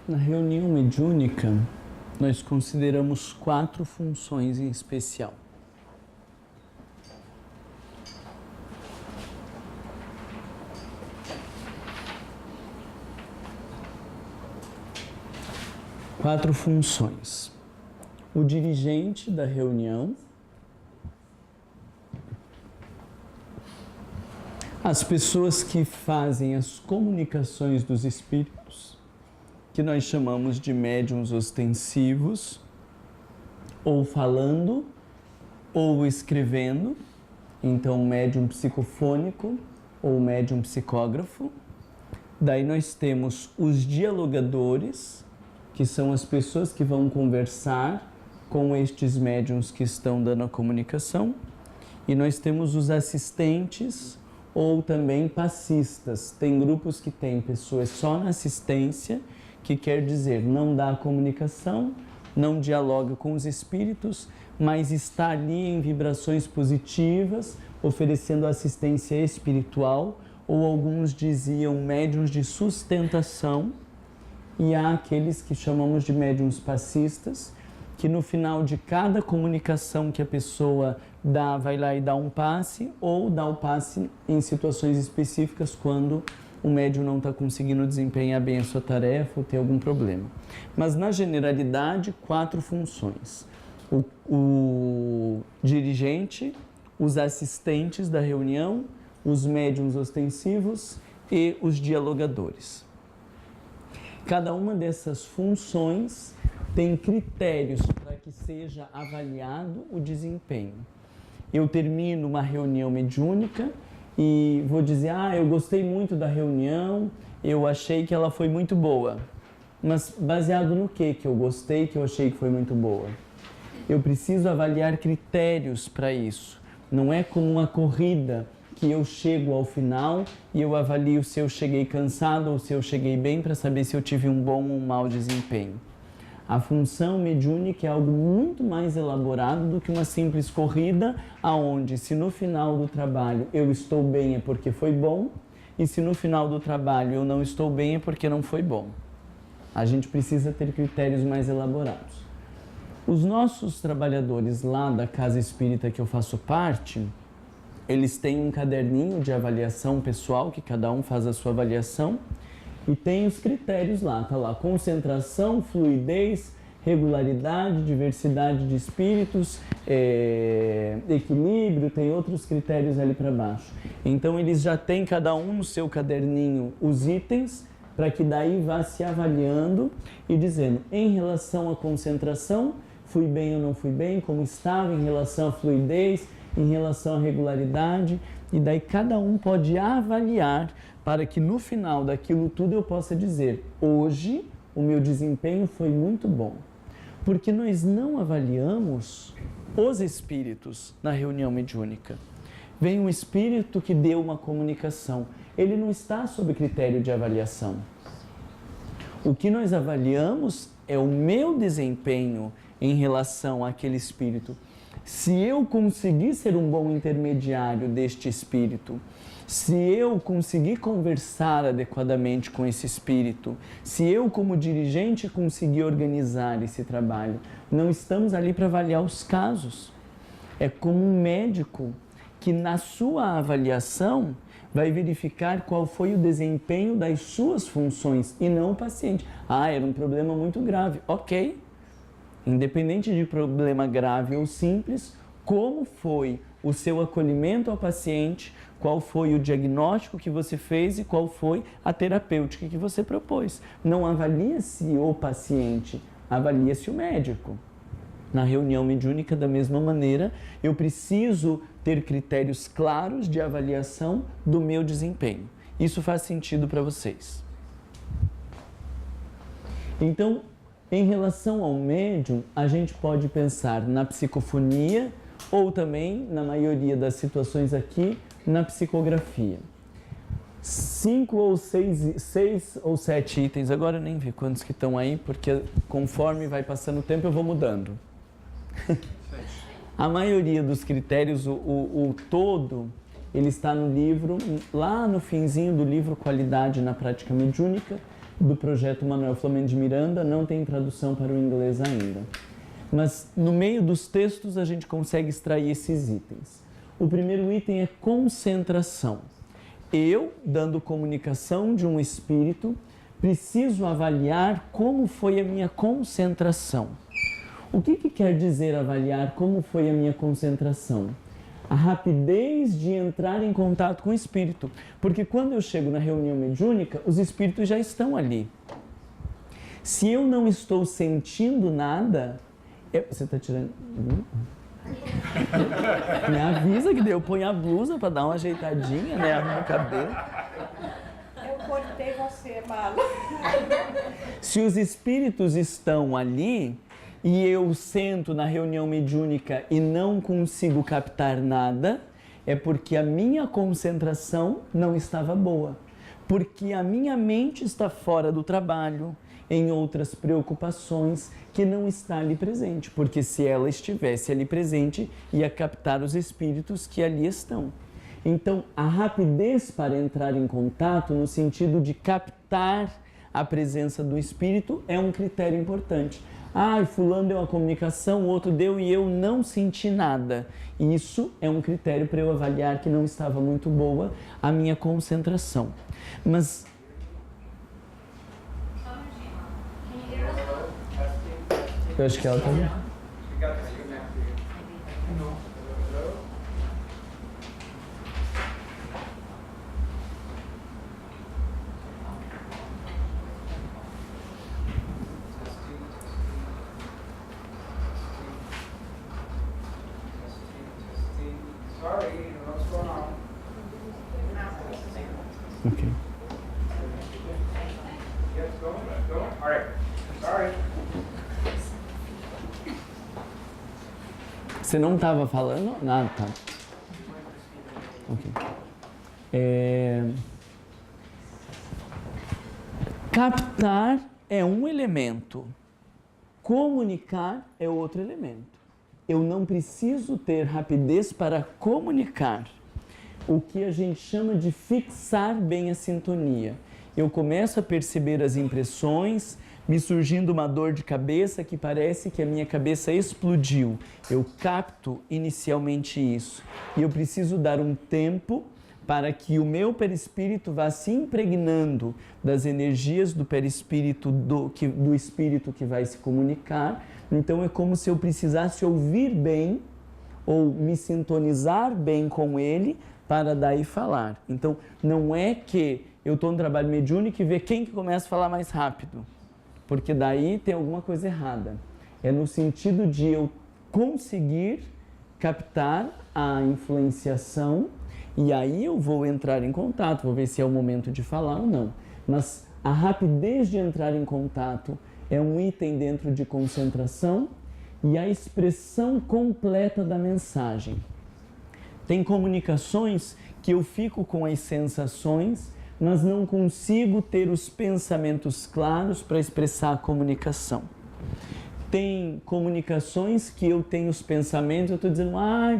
Na reunião mediúnica, nós consideramos 4 funções em especial. Quatro funções. O dirigente da reunião, as pessoas que fazem as comunicações dos espíritos, que nós chamamos de médiuns ostensivos, ou falando, ou escrevendo, então médium psicofônico ou médium psicógrafo. Daí nós temos os dialogadores, que são as pessoas que vão conversar com estes médiuns que estão dando a comunicação. E nós temos os assistentes ou também passistas. Tem grupos que têm pessoas só na assistência, que quer dizer não dá a comunicação, não dialoga com os espíritos, mas está ali em vibrações positivas, oferecendo assistência espiritual, ou alguns diziam médiuns de sustentação. E há aqueles que chamamos de médiuns passistas, que no final de cada comunicação que a pessoa dá, vai lá e dá um passe, ou dá o passe em situações específicas quando o médium não está conseguindo desempenhar bem a sua tarefa ou tem algum problema. Mas na generalidade, 4 funções. O dirigente, os assistentes da reunião, os médiuns ostensivos e os dialogadores. Cada uma dessas funções tem critérios para que seja avaliado o desempenho. Eu termino uma reunião mediúnica e vou dizer, eu gostei muito da reunião, eu achei que ela foi muito boa. Mas baseado no que eu gostei, que eu achei que foi muito boa? Eu preciso avaliar critérios para isso. Não é como uma corrida que eu chego ao final e eu avalio se eu cheguei cansado ou se eu cheguei bem para saber se eu tive um bom ou um mau desempenho. A função mediúnica é algo muito mais elaborado do que uma simples corrida, aonde se no final do trabalho eu estou bem é porque foi bom, e se no final do trabalho eu não estou bem é porque não foi bom. A gente precisa ter critérios mais elaborados. Os nossos trabalhadores lá da Casa Espírita que eu faço parte, eles têm um caderninho de avaliação pessoal, que cada um faz a sua avaliação, e tem os critérios lá, tá lá, concentração, fluidez, regularidade, diversidade de espíritos, equilíbrio, tem outros critérios ali para baixo. Então eles já têm cada um no seu caderninho os itens, para que daí vá se avaliando e dizendo, em relação à concentração, fui bem ou não fui bem, como estava, em relação à fluidez, em relação à regularidade, e daí cada um pode avaliar para que no final daquilo tudo eu possa dizer, hoje o meu desempenho foi muito bom. Porque nós não avaliamos os espíritos na reunião mediúnica. Vem um espírito que deu uma comunicação, ele não está sob critério de avaliação. O que nós avaliamos é o meu desempenho em relação àquele espírito. Se eu conseguir ser um bom intermediário deste espírito, se eu conseguir conversar adequadamente com esse espírito, se eu como dirigente conseguir organizar esse trabalho, não estamos ali para avaliar os casos. É como um médico que na sua avaliação vai verificar qual foi o desempenho das suas funções e não o paciente. Era um problema muito grave. Ok. Independente de problema grave ou simples, como foi o seu acolhimento ao paciente, qual foi o diagnóstico que você fez e qual foi a terapêutica que você propôs. Não avalia-se o paciente, avalia-se o médico. Na reunião mediúnica, da mesma maneira, eu preciso ter critérios claros de avaliação do meu desempenho. Isso faz sentido para vocês? Então, em relação ao médium, a gente pode pensar na psicofonia ou também, na maioria das situações aqui, na psicografia. 5 ou 6 ou 7 itens, agora eu nem vi quantos que estão aí, porque conforme vai passando o tempo eu vou mudando. A maioria dos critérios, o todo, ele está no livro, lá no finzinho do livro Qualidade na Prática Mediúnica, do projeto Manuel Flamengo de Miranda, não tem tradução para o inglês ainda. Mas no meio dos textos a gente consegue extrair esses itens. O primeiro item é concentração. Eu, dando comunicação de um espírito, preciso avaliar como foi a minha concentração. O que quer dizer avaliar como foi a minha concentração? A rapidez de entrar em contato com o espírito. Porque quando eu chego na reunião mediúnica, os espíritos já estão ali. Se eu não estou sentindo nada... Você está tirando... Me avisa que daí eu ponho a blusa para dar uma ajeitadinha, né? Arruma o cabelo. Eu cortei você, Malo. Se os espíritos estão ali e eu sento na reunião mediúnica e não consigo captar nada, é porque a minha concentração não estava boa. Porque a minha mente está fora do trabalho, em outras preocupações, que não está ali presente. Porque se ela estivesse ali presente, ia captar os espíritos que ali estão. Então, a rapidez para entrar em contato, no sentido de captar a presença do espírito, é um critério importante. Fulano deu uma comunicação, o outro deu e eu não senti nada. Isso é um critério para eu avaliar que não estava muito boa a minha concentração. Mas... eu acho que ela tá... Ok. Você não estava falando nada, tá? Ok. Captar é um elemento, comunicar é outro elemento. Eu não preciso ter rapidez para comunicar. O que a gente chama de fixar bem a sintonia. Eu começo a perceber as impressões, me surgindo uma dor de cabeça que parece que a minha cabeça explodiu. Eu capto inicialmente isso. E eu preciso dar um tempo para que o meu perispírito vá se impregnando das energias do perispírito, do espírito que vai se comunicar. Então é como se eu precisasse ouvir bem ou me sintonizar bem com ele para daí falar. Então, não é que eu estou no trabalho mediúnico e ver quem que começa a falar mais rápido, porque daí tem alguma coisa errada. É no sentido de eu conseguir captar a influenciação e aí eu vou entrar em contato, vou ver se é o momento de falar ou não. Mas a rapidez de entrar em contato é um item dentro de concentração e a expressão completa da mensagem. Tem comunicações que eu fico com as sensações, mas não consigo ter os pensamentos claros para expressar a comunicação. Tem comunicações que eu tenho os pensamentos, eu estou dizendo,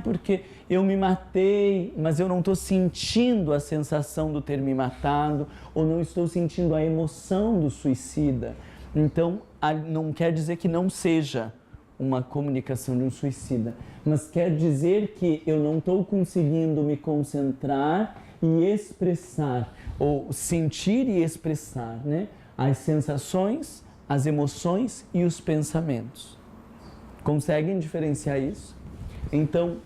porque eu me matei, mas eu não estou sentindo a sensação do ter me matado, ou não estou sentindo a emoção do suicida. Então, não quer dizer que não seja uma comunicação de um suicida, mas quer dizer que eu não estou conseguindo me concentrar e expressar, ou sentir e expressar, né? As sensações, as emoções e os pensamentos. Conseguem diferenciar isso? Então,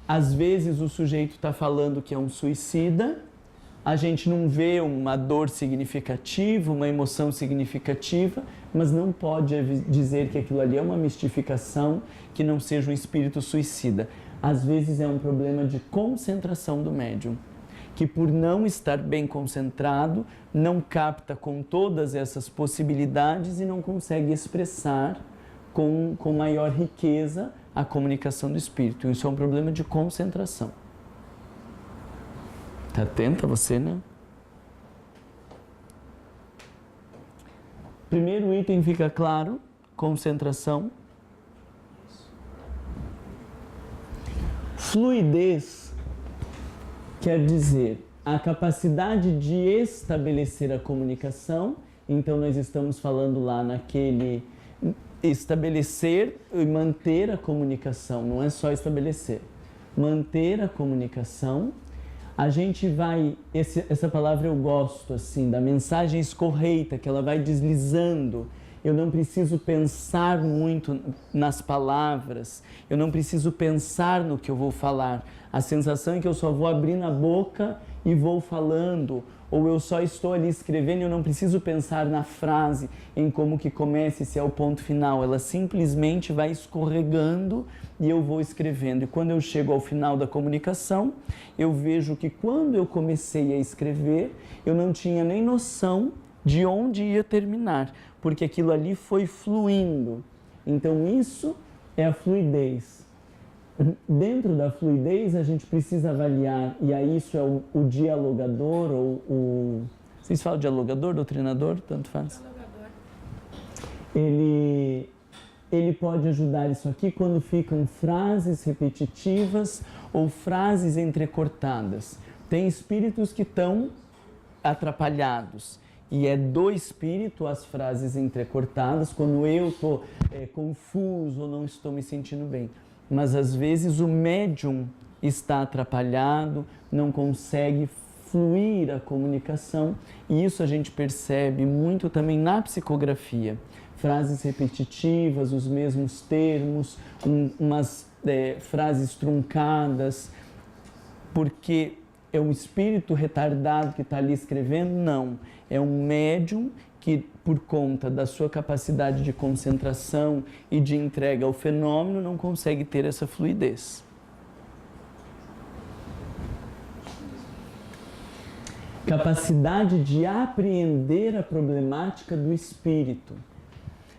às vezes o sujeito está falando que é um suicida, a gente não vê uma dor significativa, uma emoção significativa, mas não pode dizer que aquilo ali é uma mistificação, que não seja um espírito suicida. Às vezes é um problema de concentração do médium, que por não estar bem concentrado, não capta com todas essas possibilidades e não consegue expressar com maior riqueza a comunicação do espírito. Isso é um problema de concentração. Está atenta você, né? Primeiro item fica claro, concentração. Fluidez quer dizer a capacidade de estabelecer a comunicação Então nós estamos falando lá naquele estabelecer e manter a comunicação, não é só estabelecer. Manter a comunicação, a gente vai, essa palavra eu gosto, assim, da mensagem escorreita, que ela vai deslizando. Eu não preciso pensar muito nas palavras, eu não preciso pensar no que eu vou falar. A sensação é que eu só vou abrindo a boca e vou falando, ou eu só estou ali escrevendo e eu não preciso pensar na frase, em como que começa e se é o ponto final. Ela simplesmente vai escorregando e eu vou escrevendo. E quando eu chego ao final da comunicação, eu vejo que quando eu comecei a escrever, eu não tinha nem noção de onde ia terminar, porque aquilo ali foi fluindo. Então isso é a fluidez. Dentro da fluidez a gente precisa avaliar, e aí isso é o dialogador, ou o... Vocês falam dialogador, doutrinador? Tanto faz. Dialogador. Ele pode ajudar isso aqui quando ficam frases repetitivas ou frases entrecortadas. Tem espíritos que estão atrapalhados. E é do espírito as frases entrecortadas, quando eu estou confuso ou não estou me sentindo bem. Mas às vezes o médium está atrapalhado, não consegue fluir a comunicação, e isso a gente percebe muito também na psicografia. Frases repetitivas, os mesmos termos, umas frases truncadas, porque é um espírito retardado que está ali escrevendo? Não. É um médium que, por conta da sua capacidade de concentração e de entrega ao fenômeno, não consegue ter essa fluidez. Capacidade de apreender a problemática do espírito.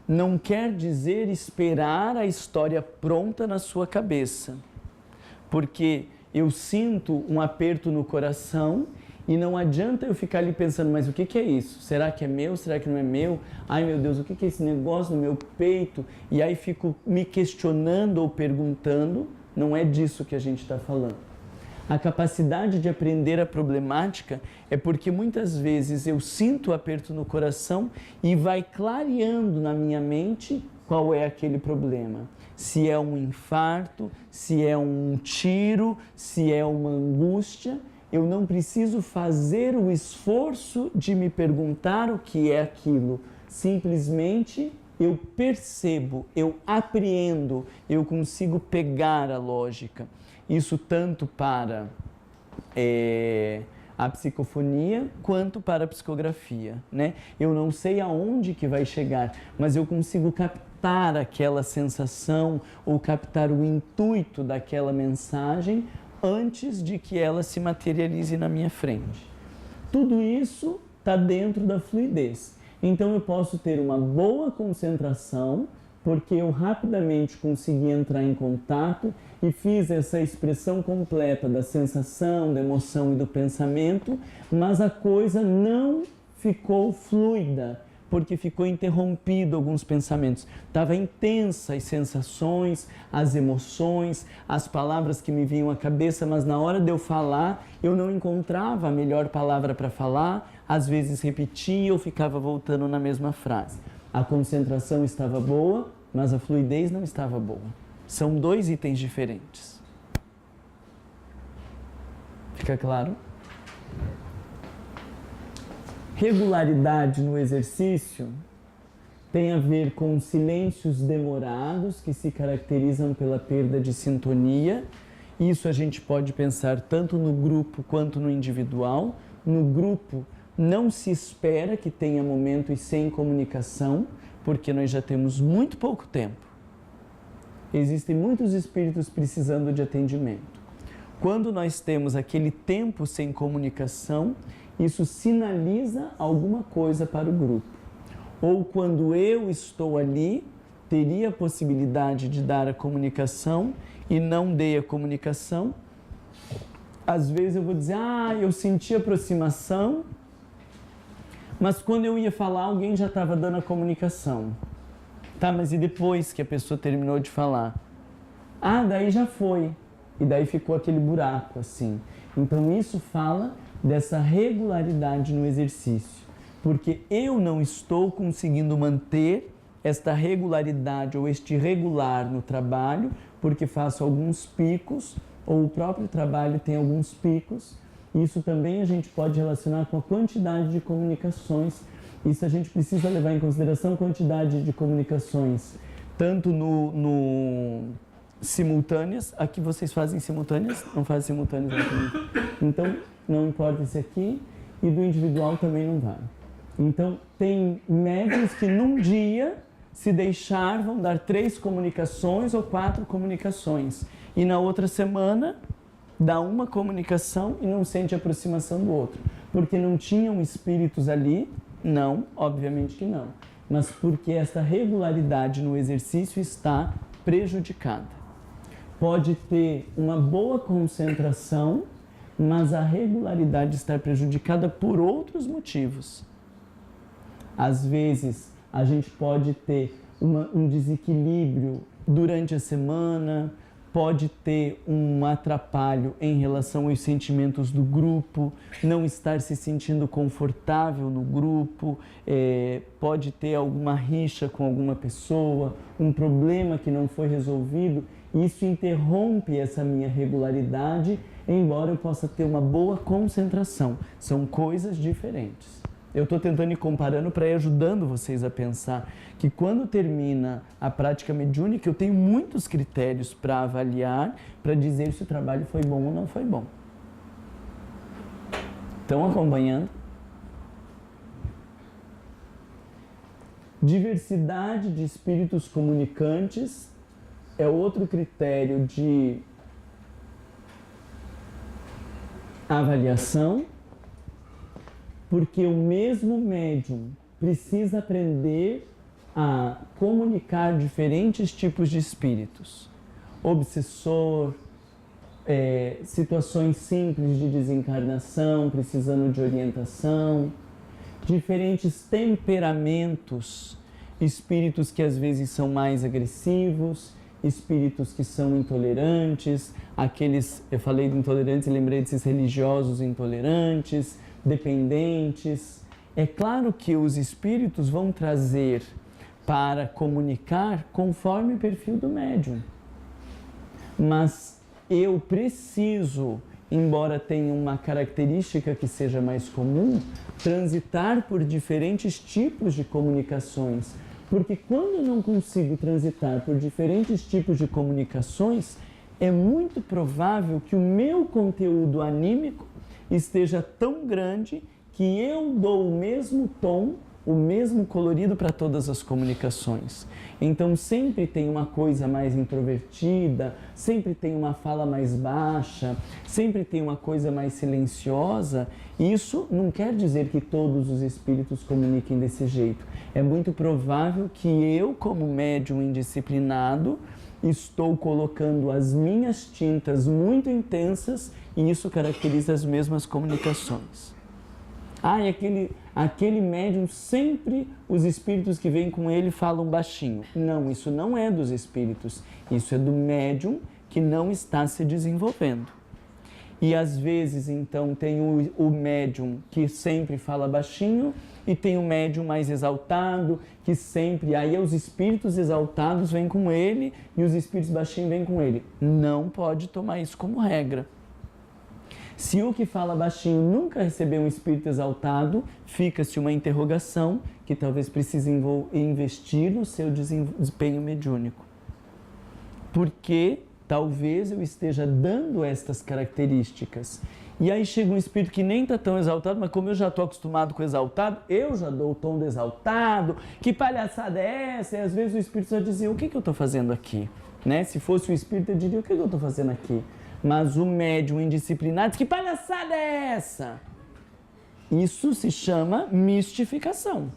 Não quer dizer esperar a história pronta na sua cabeça, porque eu sinto um aperto no coração e não adianta eu ficar ali pensando, mas o que é isso? Será que é meu? Será que não é meu? Ai meu Deus, o que é esse negócio no meu peito? E aí fico me questionando ou perguntando, não é disso que a gente está falando. A capacidade de aprender a problemática é porque muitas vezes eu sinto o aperto no coração e vai clareando na minha mente qual é aquele problema. Se é um infarto, se é um tiro, se é uma angústia, eu não preciso fazer o esforço de me perguntar o que é aquilo. Simplesmente eu percebo, eu apreendo, eu consigo pegar a lógica. Isso tanto para a psicofonia quanto para a psicografia, né? Eu não sei aonde que vai chegar, mas eu consigo captar aquela sensação ou captar o intuito daquela mensagem antes de que ela se materialize na minha frente. Tudo isso está dentro da fluidez. Então eu posso ter uma boa concentração, porque eu rapidamente consegui entrar em contato e fiz essa expressão completa da sensação, da emoção e do pensamento, mas a coisa não ficou fluida, porque ficou interrompido alguns pensamentos. Estava intensa as sensações, as emoções, as palavras que me vinham à cabeça, mas na hora de eu falar, eu não encontrava a melhor palavra para falar, às vezes repetia ou ficava voltando na mesma frase. A concentração estava boa, mas a fluidez não estava boa. São dois itens diferentes. Fica claro? Regularidade no exercício tem a ver com silêncios demorados que se caracterizam pela perda de sintonia. Isso a gente pode pensar tanto no grupo quanto no individual. No grupo, não se espera que tenha momentos sem comunicação, porque nós já temos muito pouco tempo. Existem muitos espíritos precisando de atendimento. Quando nós temos aquele tempo sem comunicação, isso sinaliza alguma coisa para o grupo. Ou quando eu estou ali, teria a possibilidade de dar a comunicação e não dei a comunicação. Às vezes eu vou dizer, eu senti aproximação, mas quando eu ia falar, alguém já estava dando a comunicação. Tá, mas e depois que a pessoa terminou de falar? Daí já foi. E daí ficou aquele buraco, assim. Então isso fala dessa regularidade no exercício. porque eu não estou conseguindo manter esta regularidade ou este regular no trabalho, porque faço alguns picos, ou o próprio trabalho tem alguns picos. Isso também a gente pode relacionar com a quantidade de comunicações. Isso a gente precisa levar em consideração a quantidade de comunicações, tanto no simultâneas, aqui vocês fazem simultâneas, não fazem simultâneas aqui. Então, não importa esse aqui, e do individual também não vai. Então, tem médiuns que num dia, se deixar, vão dar 3 comunicações ou 4 comunicações, e na outra semana, dá uma comunicação e não sente aproximação do outro, porque não tinham espíritos ali. Não, obviamente que não, mas porque esta regularidade no exercício está prejudicada. Pode ter uma boa concentração, mas a regularidade está prejudicada por outros motivos. Às vezes, a gente pode ter um desequilíbrio durante a semana, pode ter um atrapalho em relação aos sentimentos do grupo, não estar se sentindo confortável no grupo, pode ter alguma rixa com alguma pessoa, um problema que não foi resolvido. Isso interrompe essa minha regularidade, embora eu possa ter uma boa concentração. São coisas diferentes. Eu estou tentando ir comparando para ir ajudando vocês a pensar que quando termina a prática mediúnica, eu tenho muitos critérios para avaliar, para dizer se o trabalho foi bom ou não foi bom. Estão acompanhando? Diversidade de espíritos comunicantes é outro critério de avaliação, porque o mesmo médium precisa aprender a comunicar diferentes tipos de espíritos. Obsessor, situações simples de desencarnação, precisando de orientação, diferentes temperamentos, espíritos que às vezes são mais agressivos, espíritos que são intolerantes, eu falei de intolerantes e lembrei desses religiosos intolerantes, dependentes. É claro que os espíritos vão trazer para comunicar conforme o perfil do médium. Mas eu preciso, embora tenha uma característica que seja mais comum, transitar por diferentes tipos de comunicações. Porque quando eu não consigo transitar por diferentes tipos de comunicações, é muito provável que o meu conteúdo anímico esteja tão grande que eu dou o mesmo tom, o mesmo colorido para todas as comunicações. Então sempre tem uma coisa mais introvertida, sempre tem uma fala mais baixa, sempre tem uma coisa mais silenciosa. Isso não quer dizer que todos os espíritos comuniquem desse jeito. É muito provável que eu, como médium indisciplinado, estou colocando as minhas tintas muito intensas e isso caracteriza as mesmas comunicações. E aquele médium, sempre os espíritos que vêm com ele falam baixinho. Não, isso não é dos espíritos, isso é do médium que não está se desenvolvendo. E às vezes, então, tem o médium que sempre fala baixinho e tem o médium mais exaltado, que sempre... Aí os espíritos exaltados vêm com ele e os espíritos baixinhos vêm com ele. Não pode tomar isso como regra. Se o que fala baixinho nunca recebeu um espírito exaltado, fica-se uma interrogação que talvez precise investir no seu desempenho mediúnico. Porque talvez eu esteja dando estas características. E aí chega um espírito que nem está tão exaltado, mas como eu já estou acostumado com o exaltado, eu já dou o tom do exaltado. Que palhaçada é essa? E às vezes o espírito só dizia, o que eu estou fazendo aqui? Né? Se fosse o espírito, eu diria, o que eu estou fazendo aqui? Mas o médium indisciplinado diz, que palhaçada é essa? Isso se chama mistificação,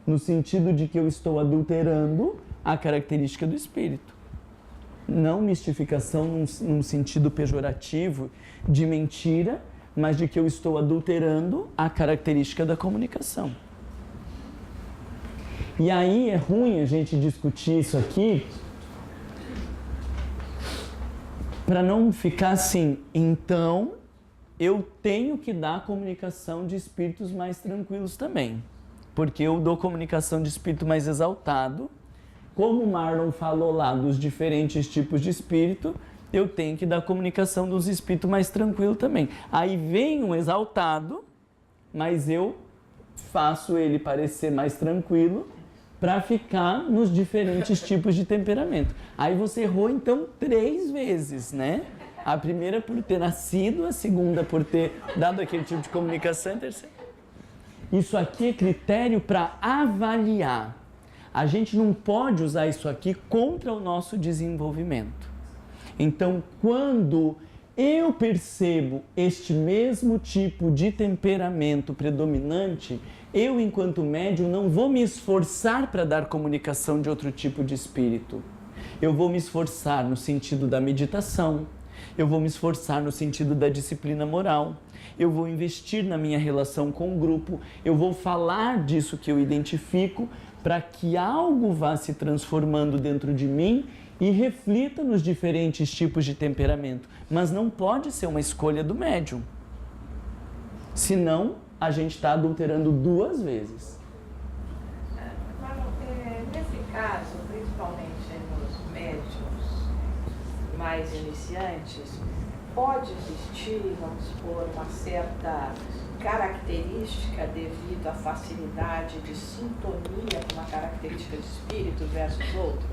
no sentido de que eu estou adulterando a característica do espírito. Não mistificação num sentido pejorativo de mentira, mas de que eu estou adulterando a característica da comunicação. E aí é ruim a gente discutir isso aqui, para não ficar assim, então eu tenho que dar a comunicação de espíritos mais tranquilos também. porque eu dou comunicação de espírito mais exaltado. Como o Marlon falou lá dos diferentes tipos de espírito, eu tenho que dar comunicação dos espíritos mais tranquilo também. Aí vem um exaltado, mas eu faço ele parecer mais tranquilo para ficar nos diferentes tipos de temperamento. Aí você errou então 3 vezes, né? A primeira por ter nascido, a segunda por ter dado aquele tipo de comunicação, a terceira. Isso aqui é critério para avaliar. A gente não pode usar isso aqui contra o nosso desenvolvimento. Então, quando eu percebo este mesmo tipo de temperamento predominante, eu, enquanto médium, não vou me esforçar para dar comunicação de outro tipo de espírito. Eu vou me esforçar no sentido da meditação, eu vou me esforçar no sentido da disciplina moral, eu vou investir na minha relação com o grupo, eu vou falar disso que eu identifico para que algo vá se transformando dentro de mim e reflita nos diferentes tipos de temperamento. Mas não pode ser uma escolha do médium. Senão, a gente está adulterando 2 vezes. Nesse caso, principalmente nos médiums mais iniciantes, pode existir, vamos supor, uma certa característica devido à facilidade de sintonia com uma característica de espírito versus outro?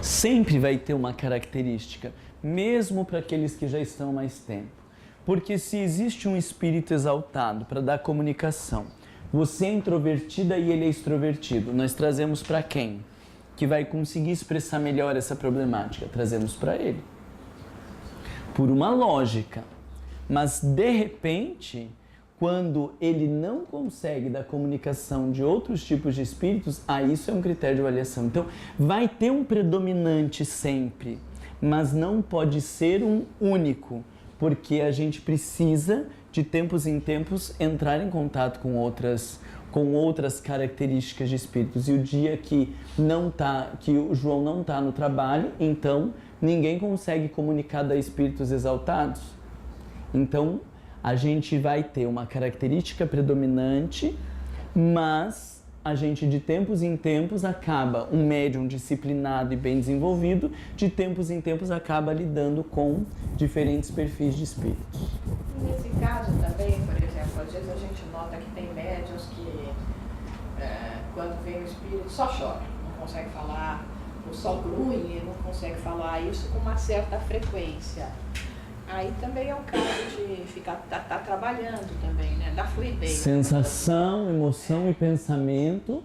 Sempre vai ter uma característica, mesmo para aqueles que já estão há mais tempo. Porque se existe um espírito exaltado para dar comunicação, você é introvertida e ele é extrovertido, nós trazemos para quem? Que vai conseguir expressar melhor essa problemática? Trazemos para ele. Por uma lógica. Mas, de repente, quando ele não consegue dar comunicação de outros tipos de espíritos, isso é um critério de avaliação. Então, vai ter um predominante sempre, mas não pode ser um único, porque a gente precisa, de tempos em tempos, entrar em contato com outras características de espíritos. E o dia que o João não está no trabalho, então ninguém consegue comunicar a espíritos exaltados. Então, a gente vai ter uma característica predominante, mas a gente de tempos em tempos acaba, um médium disciplinado e bem desenvolvido, de tempos em tempos acaba lidando com diferentes perfis de espíritos. Nesse caso também, por exemplo, às vezes a gente nota que tem médiuns que quando vem o espírito só chora, não consegue falar, ou só grunhe, não consegue falar isso com uma certa frequência. Aí também é um caso de tá trabalhando também, né? Da fluidez. Sensação, emoção e pensamento,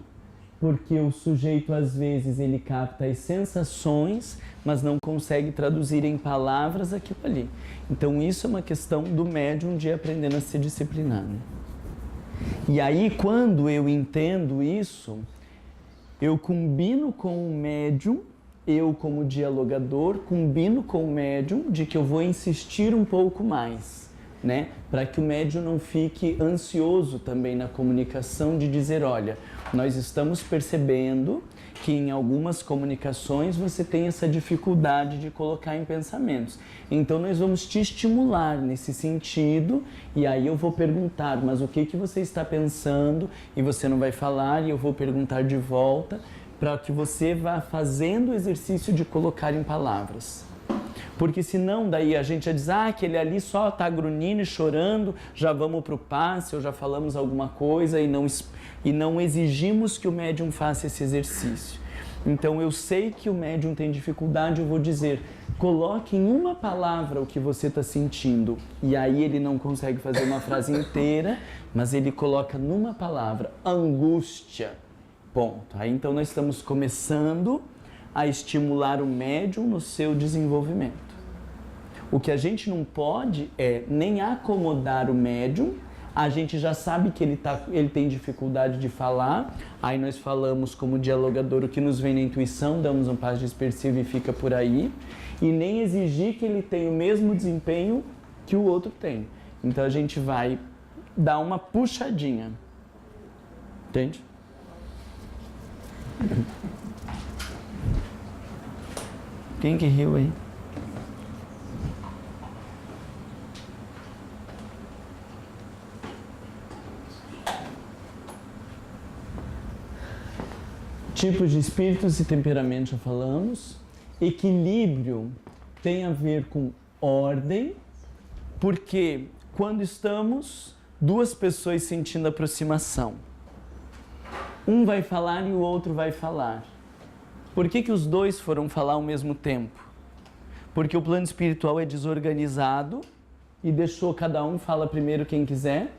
porque o sujeito às vezes ele capta as sensações, mas não consegue traduzir em palavras aquilo ali. Então isso é uma questão do médium de aprender a se disciplinar. Né? E aí quando eu entendo isso, eu combino com o médium, eu como dialogador, combino com o médium de que eu vou insistir um pouco mais, né? Para que o médium não fique ansioso também na comunicação de dizer, olha, nós estamos percebendo que em algumas comunicações você tem essa dificuldade de colocar em pensamentos. Então nós vamos te estimular nesse sentido e aí eu vou perguntar, mas o que você está pensando? E você não vai falar e eu vou perguntar de volta, para que você vá fazendo o exercício de colocar em palavras. Porque senão daí a gente já diz, aquele ali só está grunhindo e chorando, já vamos para o passe, ou já falamos alguma coisa e não exigimos que o médium faça esse exercício. Então eu sei que o médium tem dificuldade, eu vou dizer, coloque em uma palavra o que você está sentindo. E aí ele não consegue fazer uma frase inteira, mas ele coloca numa palavra, angústia. Ponto. Aí então nós estamos começando a estimular o médium no seu desenvolvimento. O que a gente não pode é nem acomodar o médium, a gente já sabe que ele tem dificuldade de falar, aí nós falamos como dialogador o que nos vem na intuição, damos um passo dispersivo e fica por aí, e nem exigir que ele tenha o mesmo desempenho que o outro tem. Então a gente vai dar uma puxadinha. Entende? Quem que riu aí? Tipos de espíritos e temperamento já falamos. Equilíbrio tem a ver com ordem, porque quando estamos duas pessoas sentindo aproximação, um vai falar e o outro vai falar. Por que os dois foram falar ao mesmo tempo? Porque o plano espiritual é desorganizado e deixou cada um fala primeiro quem quiser?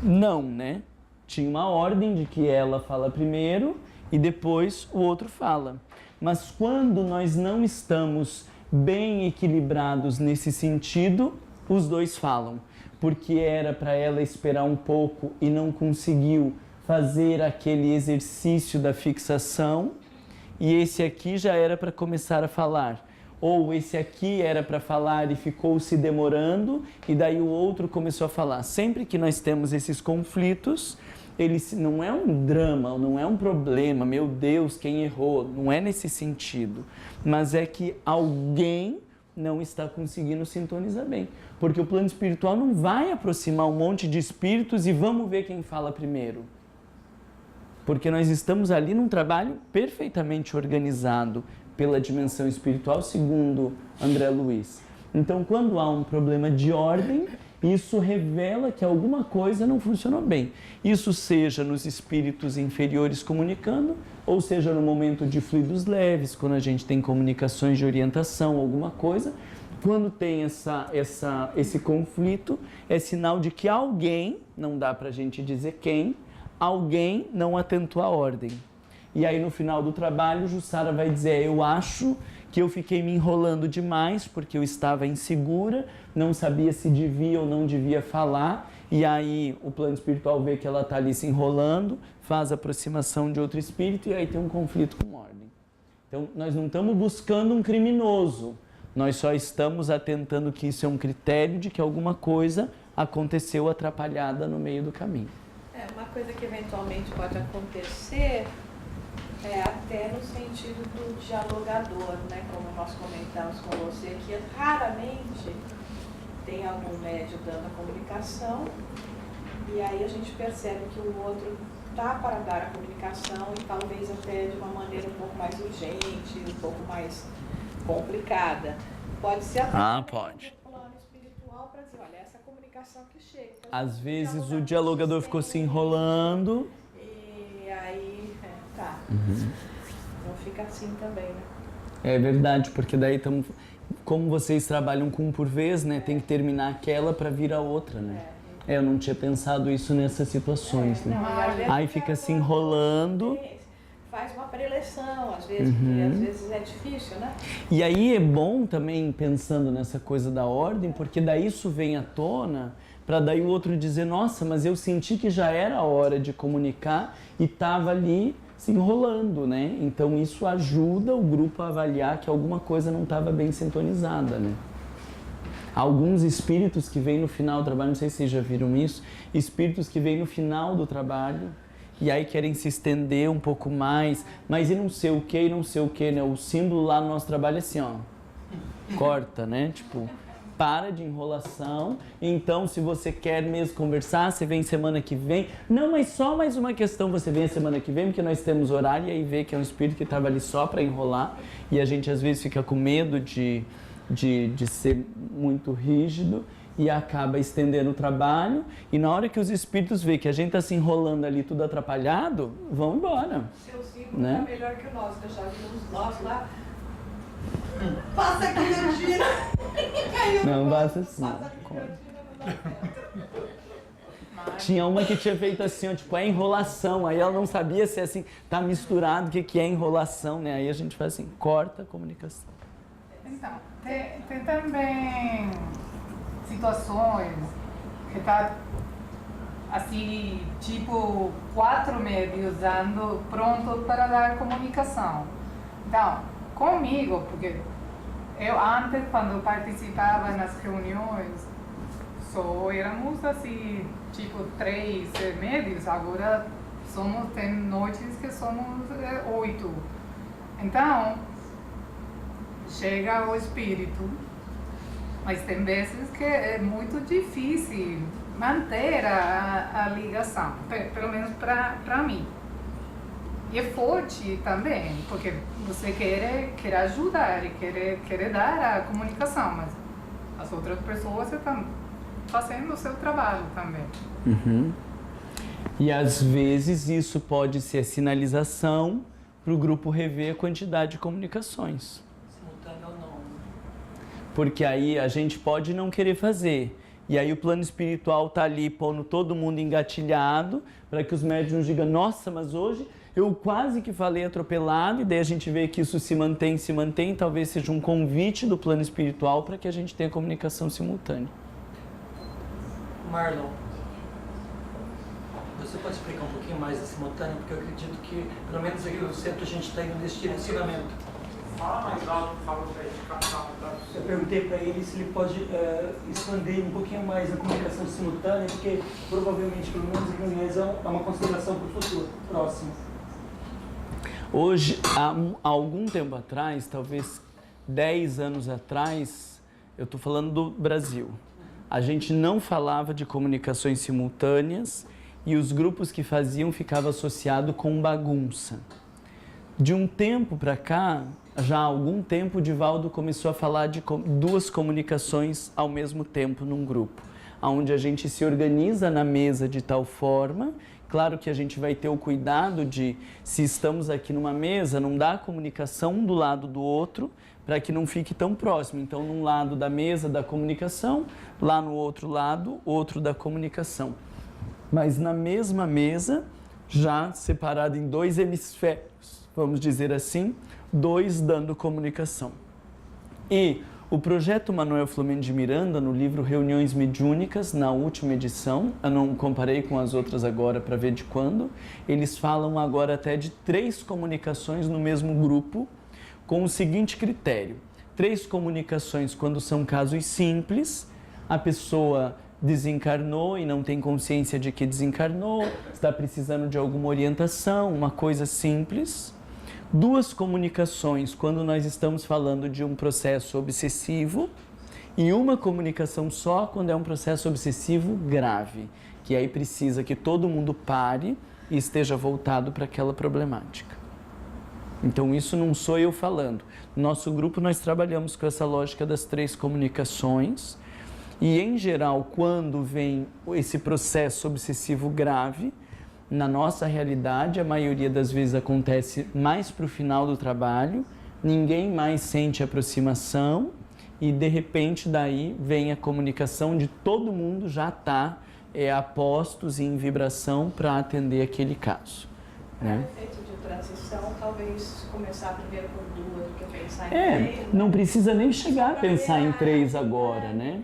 Não, né? Tinha uma ordem de que ela fala primeiro e depois o outro fala. Mas quando nós não estamos bem equilibrados nesse sentido, os dois falam. Porque era para ela esperar um pouco e não conseguiu fazer aquele exercício da fixação, e esse aqui já era para começar a falar. Ou esse aqui era para falar e ficou se demorando, e daí o outro começou a falar. Sempre que nós temos esses conflitos, não é um drama, não é um problema, meu Deus, quem errou, não é nesse sentido. Mas é que alguém não está conseguindo sintonizar bem. Porque o plano espiritual não vai aproximar um monte de espíritos e vamos ver quem fala primeiro. Porque nós estamos ali num trabalho perfeitamente organizado pela dimensão espiritual, segundo André Luiz. Então, quando há um problema de ordem, isso revela que alguma coisa não funcionou bem. Isso seja nos espíritos inferiores comunicando, ou seja no momento de fluidos leves, quando a gente tem comunicações de orientação, alguma coisa. Quando tem esse conflito, é sinal de que alguém, não dá para a gente dizer quem, alguém não atentou à ordem. E aí no final do trabalho, Jussara vai dizer, eu acho que eu fiquei me enrolando demais porque eu estava insegura, não sabia se devia ou não devia falar, e aí o plano espiritual vê que ela está ali se enrolando, faz a aproximação de outro espírito e aí tem um conflito com ordem. Então nós não estamos buscando um criminoso, nós só estamos atentando que isso é um critério de que alguma coisa aconteceu atrapalhada no meio do caminho. Uma coisa que eventualmente pode acontecer é até no sentido do dialogador, né? Como nós comentamos com você, que raramente tem algum médium dando a comunicação e aí a gente percebe que o outro está para dar a comunicação e talvez até de uma maneira um pouco mais urgente, um pouco mais complicada. Pode ser até pode. no plano espiritual para dizer, olha, essa comunicação que chega. Então, às vezes o dialogador ficou se enrolando. E aí, não fica assim também, né? É verdade, porque daí estamos... Como vocês trabalham com um por vez, né? Tem que terminar aquela para vir a outra, né? Eu não tinha pensado isso nessas situações, né? Aí fica se enrolando. Faz uma preleção, às vezes, porque às vezes é difícil, né? E aí é bom também, pensando nessa coisa da ordem, porque daí isso vem à tona, para daí o outro dizer, nossa, mas eu senti que já era a hora de comunicar e estava ali se enrolando, né? Então isso ajuda o grupo a avaliar que alguma coisa não estava bem sintonizada, né? Alguns espíritos que vêm no final do trabalho, não sei se vocês já viram isso, espíritos que vêm no final do trabalho e aí querem se estender um pouco mais, mas e não sei o que, né? O símbolo lá no nosso trabalho é assim, ó, corta, né? Tipo, para de enrolação, então se você quer mesmo conversar, você vem semana que vem. Não, mas só mais uma questão, você vem a semana que vem, porque nós temos horário e aí vê que é um espírito que estava ali só para enrolar e a gente às vezes fica com medo de ser muito rígido e acaba estendendo o trabalho, e na hora que os espíritos veem que a gente está se enrolando ali tudo atrapalhado, vão embora. Seu ciclo né? é melhor que o nosso, deixar nós lá. Passa aqui, mentira! Não, basta assim. Tinha uma que tinha feito assim, ó, tipo, é enrolação, aí ela não sabia se é assim, tá misturado, o que é enrolação, né? Aí a gente faz assim, corta a comunicação. Então, tem também situações que tá assim, tipo 4 médios usando pronto para dar comunicação. Então, comigo, porque eu antes, quando participava nas reuniões, só éramos assim, tipo 3 médios, agora tem noites que somos 8. Então, chega o espírito, mas tem vezes que é muito difícil manter a ligação, pelo menos para mim. E é forte também, porque você quer ajudar e quer dar a comunicação, mas as outras pessoas estão fazendo o seu trabalho também. Uhum. E às vezes isso pode ser a sinalização para o grupo rever a quantidade de comunicações. Simultâneo ou não. Porque aí a gente pode não querer fazer. E aí o plano espiritual está ali pondo todo mundo engatilhado para que os médiuns digam, nossa, mas hoje eu quase que falei atropelado, e daí a gente vê que isso se mantém, talvez seja um convite do plano espiritual para que a gente tenha comunicação simultânea. Marlon, você pode explicar um pouquinho mais da simultânea? Porque eu acredito que, pelo menos aqui no centro, a gente está indo nesse direcionamento. Fala mais alto, por favor, para a gente captar. Eu perguntei para ele se ele pode expandir um pouquinho mais a comunicação simultânea, porque provavelmente, pelo menos aqui no inglês, é uma consideração para o futuro próximo. Hoje, há algum tempo atrás, talvez 10 anos atrás, eu estou falando do Brasil, a gente não falava de comunicações simultâneas e os grupos que faziam ficavam associados com bagunça. De um tempo para cá, já há algum tempo, o Divaldo começou a falar de duas comunicações ao mesmo tempo num grupo, onde a gente se organiza na mesa de tal forma. Claro que a gente vai ter o cuidado de, se estamos aqui numa mesa, não dar comunicação um do lado do outro, para que não fique tão próximo. Então, num lado da mesa da comunicação, lá no outro lado, outro da comunicação. Mas na mesma mesa, já separado em dois hemisférios, vamos dizer assim, dois dando comunicação. E o projeto Manuel Filomeno de Miranda, no livro Reuniões Mediúnicas, na última edição, eu não comparei com as outras agora para ver de quando, eles falam agora até de 3 comunicações no mesmo grupo, com o seguinte critério: 3 comunicações quando são casos simples, a pessoa desencarnou e não tem consciência de que desencarnou, está precisando de alguma orientação, uma coisa simples. 2 comunicações quando nós estamos falando de um processo obsessivo e uma comunicação só quando é um processo obsessivo grave, que aí precisa que todo mundo pare e esteja voltado para aquela problemática. Então isso não sou eu falando. No nosso grupo nós trabalhamos com essa lógica das 3 comunicações e, em geral, quando vem esse processo obsessivo grave, na nossa realidade, a maioria das vezes acontece mais para o final do trabalho, ninguém mais sente aproximação e, de repente, daí vem a comunicação de todo mundo já está a postos e em vibração para atender aquele caso. Né? O efeito de transição, talvez começar primeiro com 2 do que pensar em 3. Não precisa nem chegar a pensar em 3 agora, né?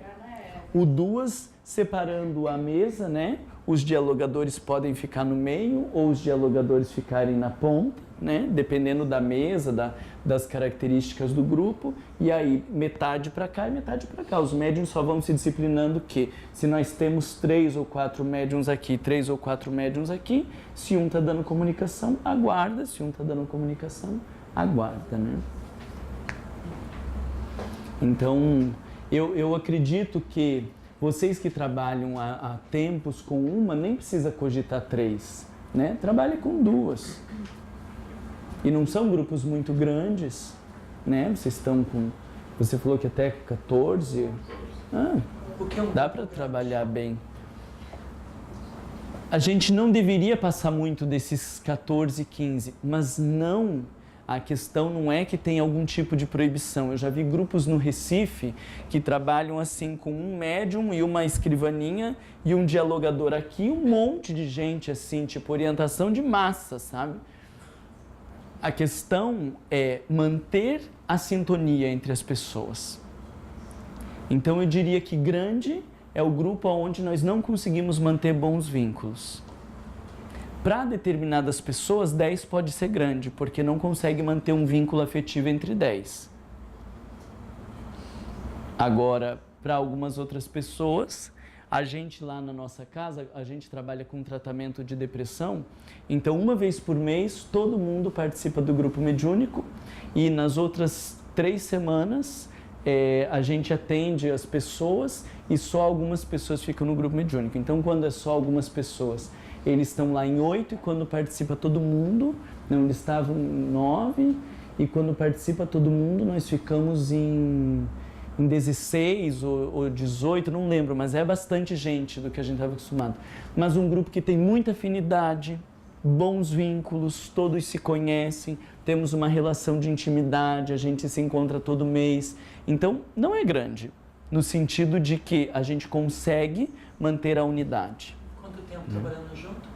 O 2 separando a mesa, né? Os dialogadores podem ficar no meio ou os dialogadores ficarem na ponta, né? Dependendo da mesa, das características do grupo. E aí, metade para cá e metade para cá. Os médiuns só vão se disciplinando que, se nós temos 3 ou 4 médiuns aqui, 3 ou 4 médiuns aqui, se um está dando comunicação, aguarda. Se um está dando comunicação, aguarda, né? Então, eu acredito que vocês que trabalham há tempos com uma, nem precisa cogitar 3, né? Trabalhe com 2. E não são grupos muito grandes, né? Vocês estão com... Você falou que até 14. Dá para trabalhar bem. A gente não deveria passar muito desses 14, 15, mas não... A questão não é que tem algum tipo de proibição. Eu já vi grupos no Recife que trabalham assim com um médium e uma escrivaninha e um dialogador aqui, um monte de gente assim, tipo orientação de massa, sabe? A questão é manter a sintonia entre as pessoas. Então eu diria que grande é o grupo onde nós não conseguimos manter bons vínculos. Para determinadas pessoas, 10 pode ser grande, porque não consegue manter um vínculo afetivo entre 10. Agora, para algumas outras pessoas, a gente lá na nossa casa, a gente trabalha com tratamento de depressão, então uma vez por mês todo mundo participa do grupo mediúnico e nas outras 3 semanas a gente atende as pessoas e só algumas pessoas ficam no grupo mediúnico. Então, quando é só algumas pessoas, eles estão lá em 8 e quando participa todo mundo, Não, eles estavam 9 e quando participa todo mundo nós ficamos em 16 ou 18, não lembro, mas é bastante gente do que a gente estava acostumado. Mas um grupo que tem muita afinidade, bons vínculos, todos se conhecem, temos uma relação de intimidade, a gente se encontra todo mês. Então, não é grande, no sentido de que a gente consegue manter a unidade. Quanto tempo trabalhando junto?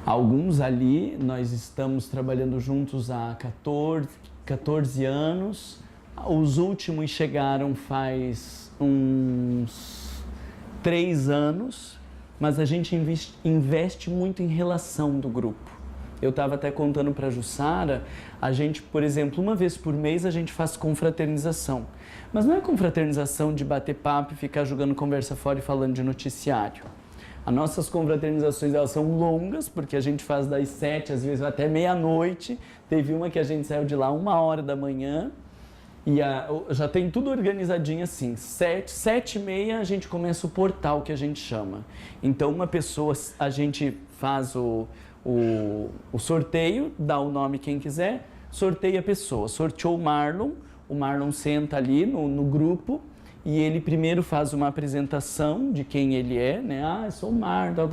Alguns ali, nós estamos trabalhando juntos há 14 anos. Os últimos chegaram faz uns 3 anos, mas a gente investe muito em relação do grupo. Eu estava até contando para a Jussara, a gente, por exemplo, uma vez por mês a gente faz confraternização. Mas não é confraternização de bater papo e ficar jogando conversa fora e falando de noticiário. As nossas confraternizações, elas são longas, porque a gente faz das 7, às vezes até meia-noite. Teve uma que a gente saiu de lá 1h da manhã. E já tem tudo organizadinho assim, 7h30 a gente começa o portal que a gente chama. Então uma pessoa, a gente faz o sorteio, dá o nome quem quiser, sorteia a pessoa. Sorteou o Marlon senta ali no grupo e ele primeiro faz uma apresentação de quem ele é, né? Ah, eu sou o Marlon,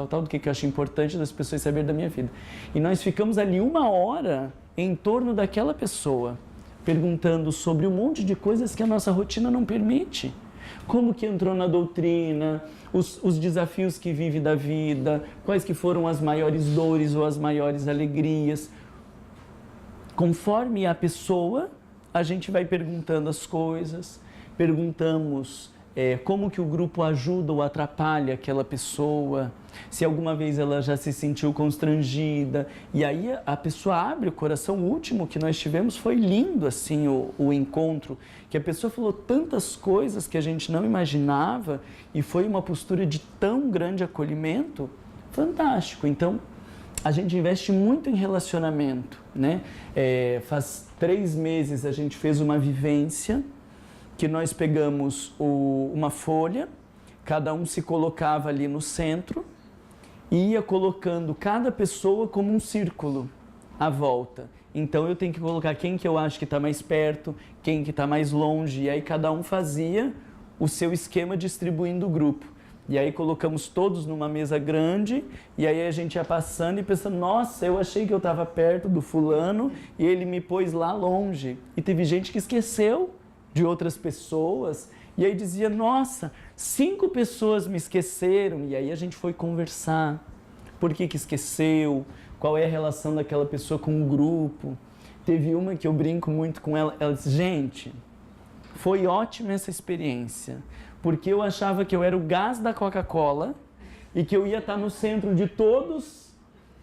tal, do que eu acho importante das pessoas saberem da minha vida. E nós ficamos ali 1h em torno daquela pessoa, perguntando sobre um monte de coisas que a nossa rotina não permite. Como que entrou na doutrina, os desafios que vive da vida, quais que foram as maiores dores ou as maiores alegrias. Conforme a pessoa, a gente vai perguntando as coisas, perguntamos como que o grupo ajuda ou atrapalha aquela pessoa, se alguma vez ela já se sentiu constrangida. E aí a pessoa abre o coração. O último que nós tivemos foi lindo, assim, o encontro, que a pessoa falou tantas coisas que a gente não imaginava e foi uma postura de tão grande acolhimento, fantástico. Então, a gente investe muito em relacionamento, né? Faz 3 meses a gente fez uma vivência que nós pegamos uma folha, cada um se colocava ali no centro e ia colocando cada pessoa como um círculo à volta. Então eu tenho que colocar quem que eu acho que está mais perto, quem que está mais longe, e aí cada um fazia o seu esquema distribuindo o grupo. E aí colocamos todos numa mesa grande, e aí a gente ia passando e pensando, nossa, eu achei que eu estava perto do fulano e ele me pôs lá longe. E teve gente que esqueceu de outras pessoas, e aí dizia, nossa, 5 pessoas me esqueceram, e aí a gente foi conversar, por que que esqueceu, qual é a relação daquela pessoa com o grupo. Teve uma que eu brinco muito com ela, ela disse, gente, foi ótima essa experiência, porque eu achava que eu era o gás da Coca-Cola, e que eu ia estar no centro de todos,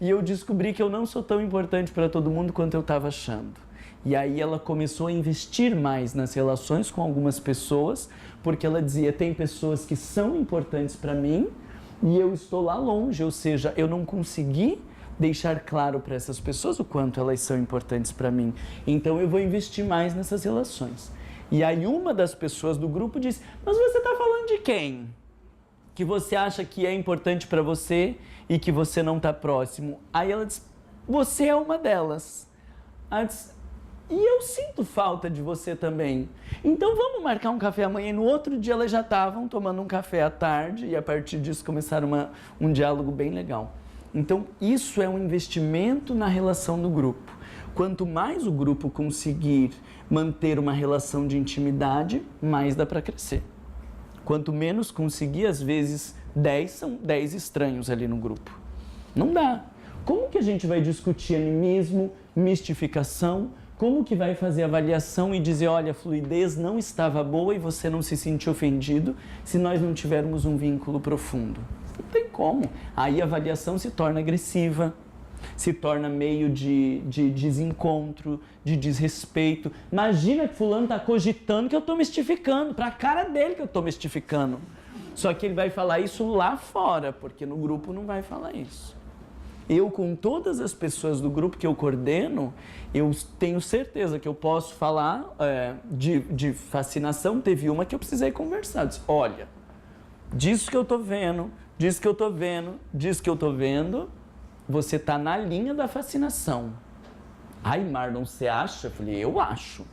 e eu descobri que eu não sou tão importante para todo mundo quanto eu estava achando. E aí ela começou a investir mais nas relações com algumas pessoas, porque ela dizia, tem pessoas que são importantes para mim e eu estou lá longe, ou seja, eu não consegui deixar claro para essas pessoas o quanto elas são importantes para mim. Então eu vou investir mais nessas relações. E aí uma das pessoas do grupo disse, mas você está falando de quem? Que você acha que é importante para você e que você não está próximo. Aí ela disse, você é uma delas. Ela disse, e eu sinto falta de você também. Então vamos marcar um café amanhã. E no outro dia elas já estavam tomando um café à tarde e a partir disso começaram um diálogo bem legal. Então isso é um investimento na relação do grupo. Quanto mais o grupo conseguir manter uma relação de intimidade, mais dá para crescer. Quanto menos conseguir, às vezes 10 são 10 estranhos ali no grupo. Não dá. Como que a gente vai discutir animismo, mistificação? Como que vai fazer avaliação e dizer, olha, a fluidez não estava boa e você não se sentiu ofendido se nós não tivermos um vínculo profundo? Não tem como. Aí a avaliação se torna agressiva, se torna meio de desencontro, de desrespeito. Imagina que fulano está cogitando que eu estou mistificando, para a cara dele que eu estou mistificando. Só que ele vai falar isso lá fora, porque no grupo não vai falar isso. Eu, com todas as pessoas do grupo que eu coordeno, eu tenho certeza que eu posso falar de fascinação. Teve uma que eu precisei conversar. Disse, olha, disso que eu tô vendo, disso que eu tô vendo, disso que eu tô vendo, você está na linha da fascinação. Ai, Marlon, você acha? Eu falei, eu acho.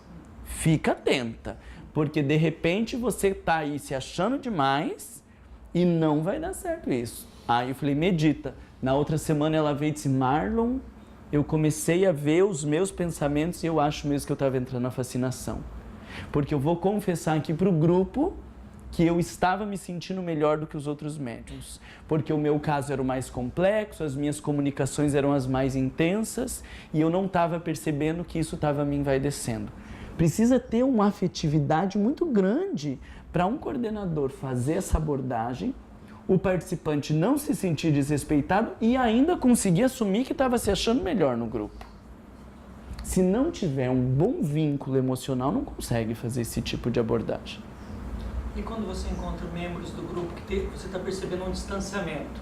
Fica atenta, porque de repente você está aí se achando demais e não vai dar certo isso. Aí eu falei, medita. Na outra semana ela veio e disse, Marlon, eu comecei a ver os meus pensamentos e eu acho mesmo que eu estava entrando na fascinação. Porque eu vou confessar aqui para o grupo que eu estava me sentindo melhor do que os outros médiums. Porque o meu caso era o mais complexo, as minhas comunicações eram as mais intensas e eu não estava percebendo que isso estava me envaidecendo. Precisa ter uma afetividade muito grande para um coordenador fazer essa abordagem, o participante não se sentir desrespeitado e ainda conseguir assumir que estava se achando melhor no grupo. Se não tiver um bom vínculo emocional, não consegue fazer esse tipo de abordagem. E quando você encontra membros do grupo que você está percebendo um distanciamento,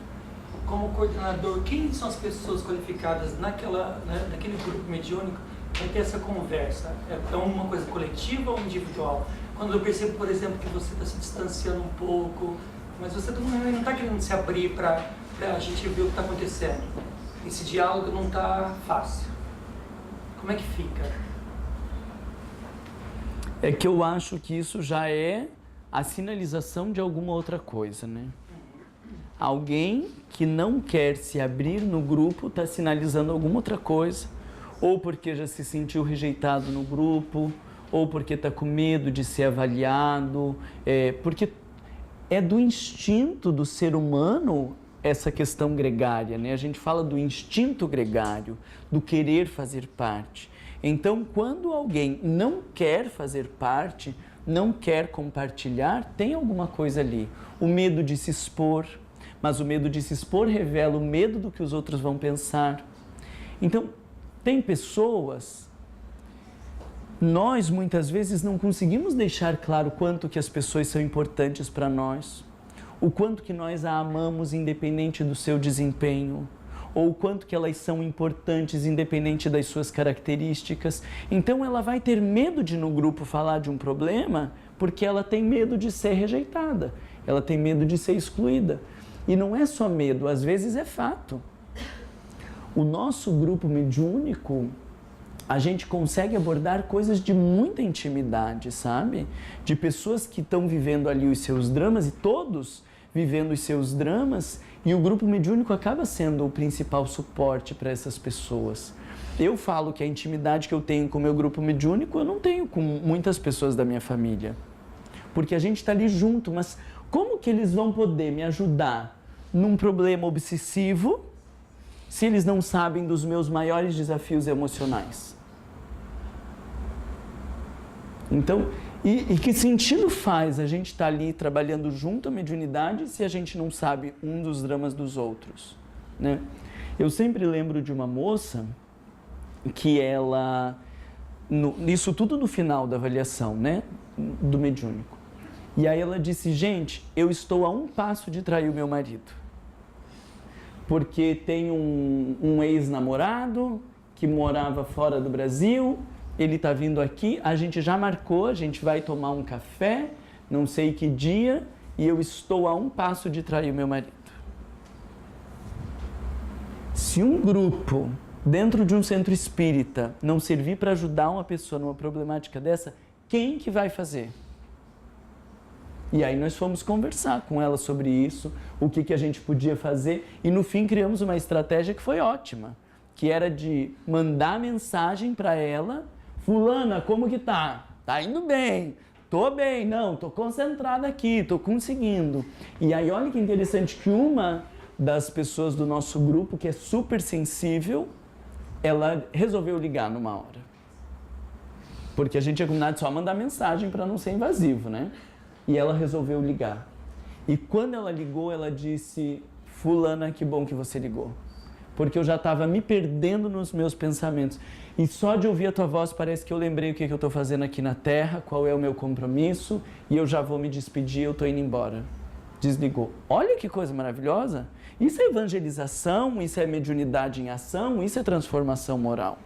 como coordenador, quem são as pessoas qualificadas naquele grupo mediúnico para ter essa conversa? É uma coisa coletiva ou individual? Quando eu percebo, por exemplo, que você está se distanciando um pouco, mas você não está querendo se abrir para a gente ver o que está acontecendo. Esse diálogo não está fácil. Como é que fica? É que eu acho que isso já é a sinalização de alguma outra coisa, né? Alguém que não quer se abrir no grupo está sinalizando alguma outra coisa, ou porque já se sentiu rejeitado no grupo, ou porque está com medo de ser avaliado, porque é do instinto do ser humano essa questão gregária, né? A gente fala do instinto gregário, do querer fazer parte. Então, quando alguém não quer fazer parte, não quer compartilhar, tem alguma coisa ali. O medo de se expor, mas o medo de se expor revela o medo do que os outros vão pensar. Então, tem pessoas, nós muitas vezes não conseguimos deixar claro o quanto que as pessoas são importantes para nós, o quanto que nós a amamos independente do seu desempenho, ou o quanto que elas são importantes independente das suas características. Então ela vai ter medo de no grupo falar de um problema porque ela tem medo de ser rejeitada, ela tem medo de ser excluída. E não é só medo, às vezes é fato. O nosso grupo mediúnico, a gente consegue abordar coisas de muita intimidade, sabe? De pessoas que estão vivendo ali os seus dramas, e todos vivendo os seus dramas, e o grupo mediúnico acaba sendo o principal suporte para essas pessoas. Eu falo que a intimidade que eu tenho com o meu grupo mediúnico, eu não tenho com muitas pessoas da minha família. Porque a gente está ali junto, mas como que eles vão poder me ajudar num problema obsessivo se eles não sabem dos meus maiores desafios emocionais? Então, e que sentido faz a gente estar ali trabalhando junto à mediunidade se a gente não sabe um dos dramas dos outros, né? Eu sempre lembro de uma moça que ela, isso tudo no final da avaliação, né, do mediúnico. E aí ela disse, gente, eu estou a um passo de trair o meu marido. Porque tem um ex-namorado que morava fora do Brasil, ele está vindo aqui, a gente já marcou, a gente vai tomar um café, não sei que dia, e eu estou a um passo de trair o meu marido. Se um grupo, dentro de um centro espírita, não servir para ajudar uma pessoa numa problemática dessa, quem que vai fazer? E aí nós fomos conversar com ela sobre isso, o que a gente podia fazer, e no fim criamos uma estratégia que foi ótima, que era de mandar mensagem para ela, fulana, como que tá? Tá indo bem, tô bem, não, tô concentrada aqui, tô conseguindo. E aí olha que interessante que uma das pessoas do nosso grupo, que é super sensível, ela resolveu ligar numa hora. Porque a gente tinha combinado só mandar mensagem para não ser invasivo, né? E ela resolveu ligar. E quando ela ligou, ela disse, fulana, que bom que você ligou. Porque eu já estava me perdendo nos meus pensamentos. E só de ouvir a tua voz parece que eu lembrei o que eu estou fazendo aqui na Terra, qual é o meu compromisso, e eu já vou me despedir, eu estou indo embora. Desligou. Olha que coisa maravilhosa. Isso é evangelização, isso é mediunidade em ação, isso é transformação moral.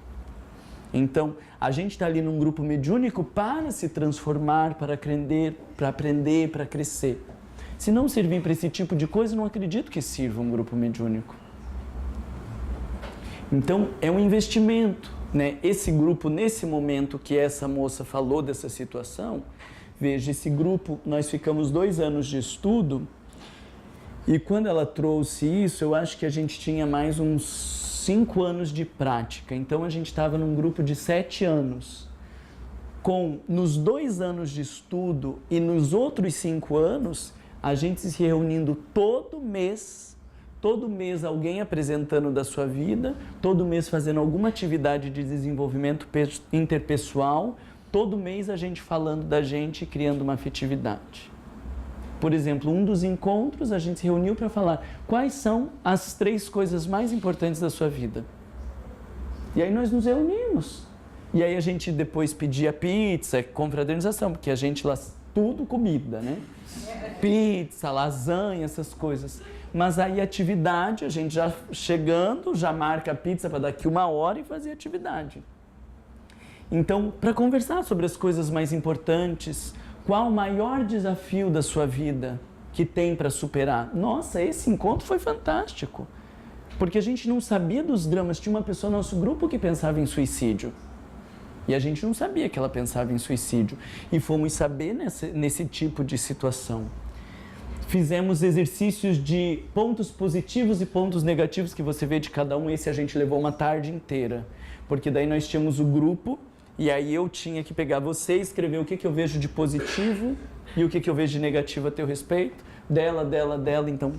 Então, a gente está ali num grupo mediúnico para se transformar, para aprender, para crescer. Se não servir para esse tipo de coisa, não acredito que sirva um grupo mediúnico. Então, é um investimento, né? Esse grupo, nesse momento que essa moça falou dessa situação, veja, esse grupo, nós ficamos 2 anos de estudo e quando ela trouxe isso, eu acho que a gente tinha mais uns 5 anos de prática. Então, a gente estava num grupo de 7 anos. Nos 2 anos de estudo e nos outros 5 anos, a gente se reunindo todo mês alguém apresentando da sua vida, todo mês fazendo alguma atividade de desenvolvimento interpessoal, todo mês a gente falando da gente e criando uma afetividade. Por exemplo, um dos encontros a gente se reuniu para falar quais são as 3 coisas mais importantes da sua vida. E aí nós nos reunimos. E aí a gente depois pedia pizza, confraternização, porque a gente lá, tudo comida, né? Pizza, lasanha, essas coisas. Mas aí atividade, a gente já chegando, já marca a pizza para daqui 1 hora e fazer atividade. Então, para conversar sobre as coisas mais importantes, qual o maior desafio da sua vida que tem para superar? Nossa, esse encontro foi fantástico. Porque a gente não sabia dos dramas. Tinha uma pessoa no nosso grupo que pensava em suicídio. E a gente não sabia que ela pensava em suicídio. E fomos saber nesse tipo de situação. Fizemos exercícios de pontos positivos e pontos negativos que você vê de cada um. Esse a gente levou uma tarde inteira. Porque daí nós tínhamos o grupo e aí eu tinha que pegar você e escrever o que eu vejo de positivo e o que eu vejo de negativo a teu respeito. Dela. Então,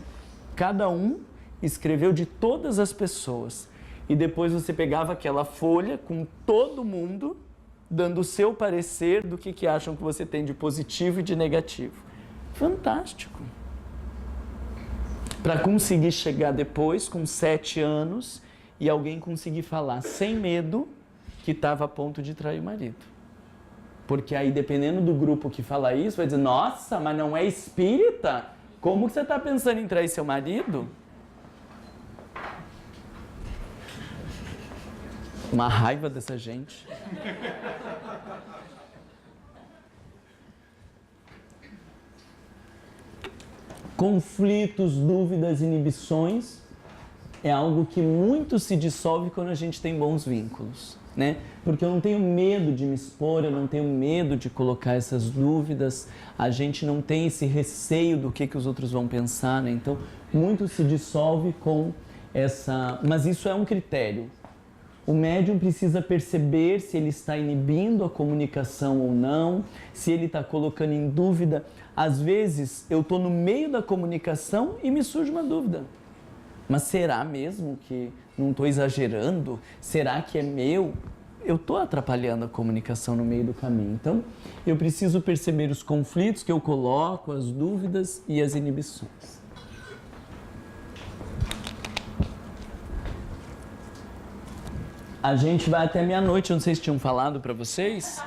cada um escreveu de todas as pessoas. E depois você pegava aquela folha com todo mundo dando o seu parecer do que acham que você tem de positivo e de negativo. Fantástico! Para conseguir chegar depois, com 7 anos, e alguém conseguir falar sem medo que estava a ponto de trair o marido. Porque aí, dependendo do grupo que fala isso, vai dizer, nossa, mas não é espírita? Como que você está pensando em trair seu marido? Uma raiva dessa gente. Conflitos, dúvidas, inibições é algo que muito se dissolve quando a gente tem bons vínculos, né? Porque eu não tenho medo de me expor, eu não tenho medo de colocar essas dúvidas, a gente não tem esse receio do que os outros vão pensar, né? Então, muito se dissolve com essa... Mas isso é um critério. O médium precisa perceber se ele está inibindo a comunicação ou não, se ele está colocando em dúvida. Às vezes, eu estou no meio da comunicação e me surge uma dúvida. Mas será mesmo que não estou exagerando? Será que é meu? Eu estou atrapalhando a comunicação no meio do caminho. Então, eu preciso perceber os conflitos que eu coloco, as dúvidas e as inibições. A gente vai até meia-noite, eu não sei se tinham falado para vocês.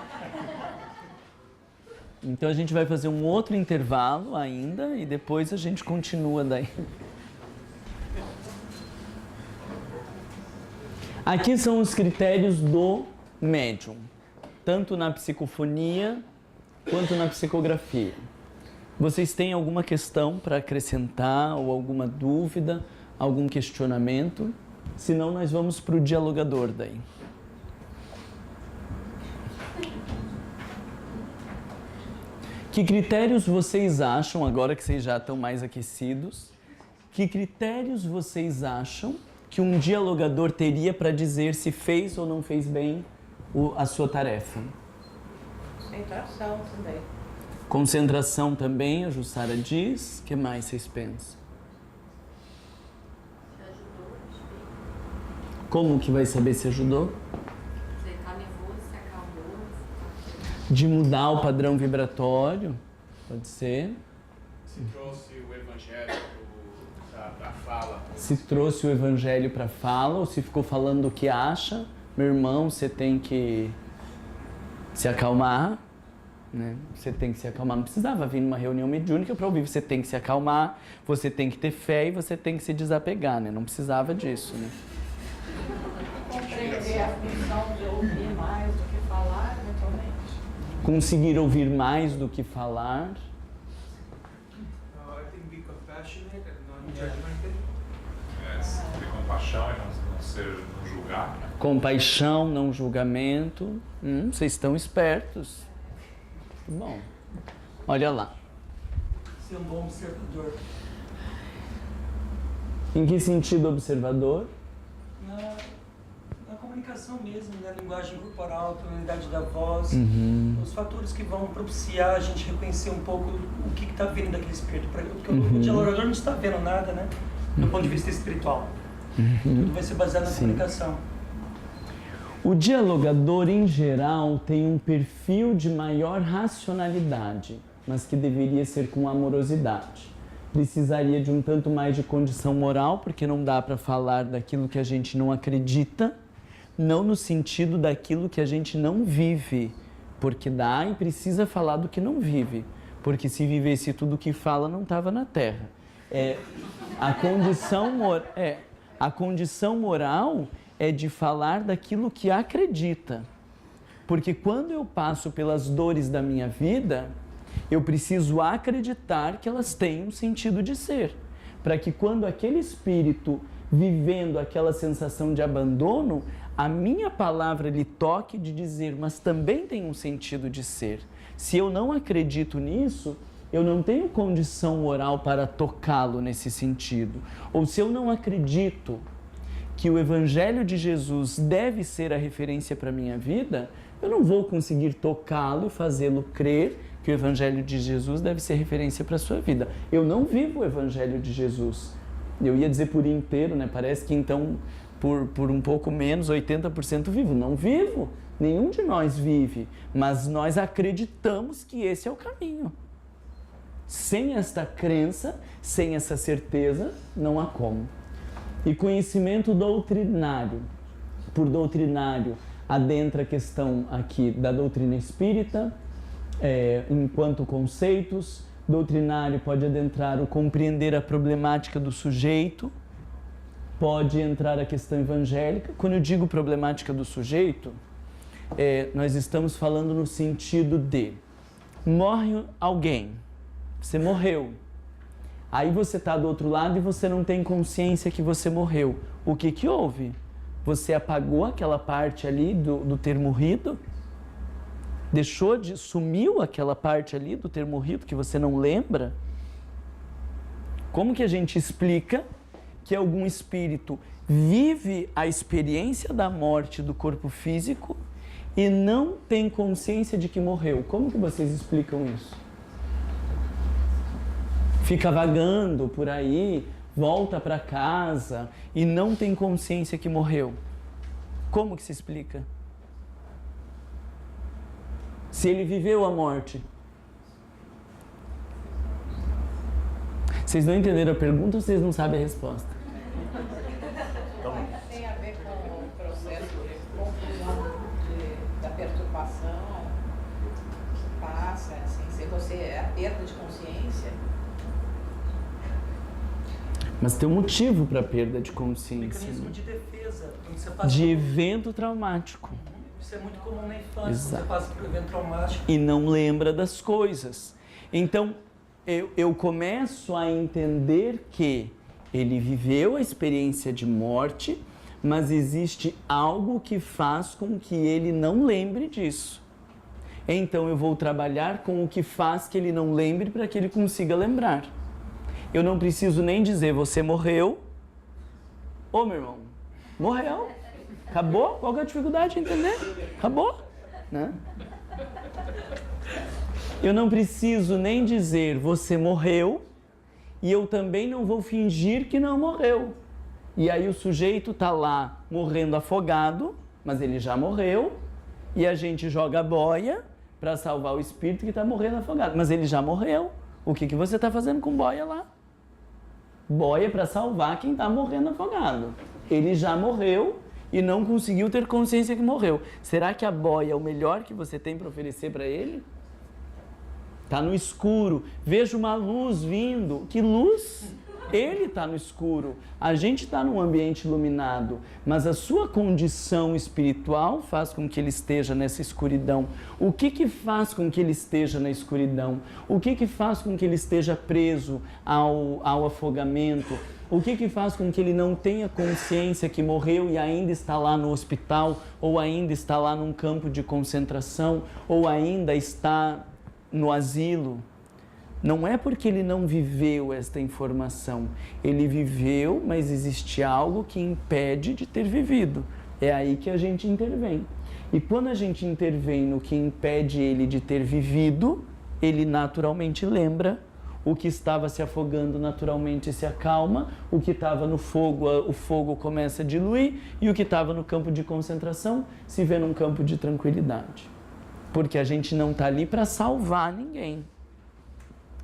Então a gente vai fazer um outro intervalo ainda e depois a gente continua daí. Aqui são os critérios do médium, tanto na psicofonia quanto na psicografia. Vocês têm alguma questão para acrescentar ou alguma dúvida, algum questionamento? Senão nós vamos para o dialogador daí. Que critérios vocês acham, agora que vocês já estão mais aquecidos, que critérios vocês acham que um dialogador teria para dizer se fez ou não fez bem a sua tarefa? Concentração também. Concentração também, a Jussara diz. O que mais vocês pensam? Como que vai saber se ajudou? Você está nervoso, se acalmou. De mudar o padrão vibratório, pode ser. Se trouxe o evangelho para a fala. Se trouxe o evangelho para a fala, ou se ficou falando o que acha. Meu irmão, você tem que se acalmar, né? Você tem que se acalmar. Não precisava vir numa reunião mediúnica para ouvir. Você tem que se acalmar, você tem que ter fé e você tem que se desapegar, né? Não precisava disso, né? Compreender a função de ouvir mais do que falar, eventualmente. Conseguir ouvir mais do que falar. I think be compassionate and non-judgmental. Ter compaixão e não julgar. Compaixão, não julgamento. Vocês estão espertos. Bom, olha lá. Ser um bom observador. Em que sentido observador? Na comunicação mesmo, na linguagem corporal, tonalidade da voz, os fatores que vão propiciar a gente reconhecer um pouco o que está vindo daquele espírito. Porque o dialogador não está vendo nada, né? Do ponto de vista espiritual. Tudo vai ser baseado na comunicação. O dialogador, em geral, tem um perfil de maior racionalidade, mas que deveria ser com amorosidade. Precisaria de um tanto mais de condição moral, porque não dá para falar daquilo que a gente não acredita, não no sentido daquilo que a gente não vive, porque dá e precisa falar do que não vive, porque se vivesse tudo o que fala, não estava na Terra. A condição moral é de falar daquilo que acredita, porque quando eu passo pelas dores da minha vida, eu preciso acreditar que elas têm um sentido de ser, para que quando aquele espírito vivendo aquela sensação de abandono, a minha palavra lhe toque de dizer, mas também tem um sentido de ser. Se eu não acredito nisso, eu não tenho condição moral para tocá-lo nesse sentido. Ou se eu não acredito que o Evangelho de Jesus deve ser a referência para a minha vida, eu não vou conseguir tocá-lo e fazê-lo crer que o Evangelho de Jesus deve ser referência para a sua vida. Eu não vivo o Evangelho de Jesus. Eu ia dizer por inteiro, né? Parece que então, por um pouco menos, 80% vivo. Não vivo. Nenhum de nós vive. Mas nós acreditamos que esse é o caminho. Sem esta crença, sem essa certeza, não há como. E conhecimento doutrinário. Por doutrinário, adentra a questão aqui da doutrina espírita, enquanto conceitos. Doutrinário pode adentrar o compreender a problemática do sujeito, pode entrar a questão evangélica. Quando eu digo problemática do sujeito, nós estamos falando no sentido de morre alguém, você morreu, aí você está do outro lado e você não tem consciência que você morreu. O que houve? Você apagou aquela parte ali do ter morrido? Sumiu aquela parte ali do ter morrido que você não lembra? Como que a gente explica que algum espírito vive a experiência da morte do corpo físico e não tem consciência de que morreu? Como que vocês explicam isso? Fica vagando por aí, volta para casa e não tem consciência que morreu. Como que se explica? Se ele viveu a morte. Vocês não entenderam a pergunta ou vocês não sabem a resposta? Tem a ver com o processo de confusão da perturbação que passa, assim, se você é a perda de consciência. Mas tem um motivo para a perda de consciência. Mecanismo de defesa. Quando você passa de evento traumático. Isso é muito comum na infância, Exato. você passa por um evento traumático. E não lembra das coisas. Então, eu começo a entender que ele viveu a experiência de morte, mas existe algo que faz com que ele não lembre disso. Então, eu vou trabalhar com o que faz que ele não lembre para que ele consiga lembrar. Eu não preciso nem dizer, você morreu. Ô, meu irmão, morreu. Acabou? Qual que é a dificuldade de entender? Acabou, né? Eu não preciso nem dizer você morreu e eu também não vou fingir que não morreu. E aí o sujeito está lá morrendo afogado, mas ele já morreu e a gente joga a boia para salvar o espírito que está morrendo afogado. Mas ele já morreu. O que você está fazendo com boia lá? Boia para salvar quem está morrendo afogado. Ele já morreu e não conseguiu ter consciência que morreu. Será que a boia é o melhor que você tem para oferecer para ele? Está no escuro, vejo uma luz vindo. Que luz? Ele está no escuro, a gente está num ambiente iluminado, mas a sua condição espiritual faz com que ele esteja nessa escuridão. O que faz com que ele esteja na escuridão? O que faz com que ele esteja preso ao afogamento? O que faz com que ele não tenha consciência que morreu e ainda está lá no hospital, ou ainda está lá num campo de concentração, ou ainda está no asilo? Não é porque ele não viveu esta informação. Ele viveu, mas existe algo que impede de ter vivido. É aí que a gente intervém. E quando a gente intervém no que impede ele de ter vivido, ele naturalmente lembra. O que estava se afogando naturalmente se acalma, o que estava no fogo, o fogo começa a diluir, e o que estava no campo de concentração se vê num campo de tranquilidade. Porque a gente não está ali para salvar ninguém.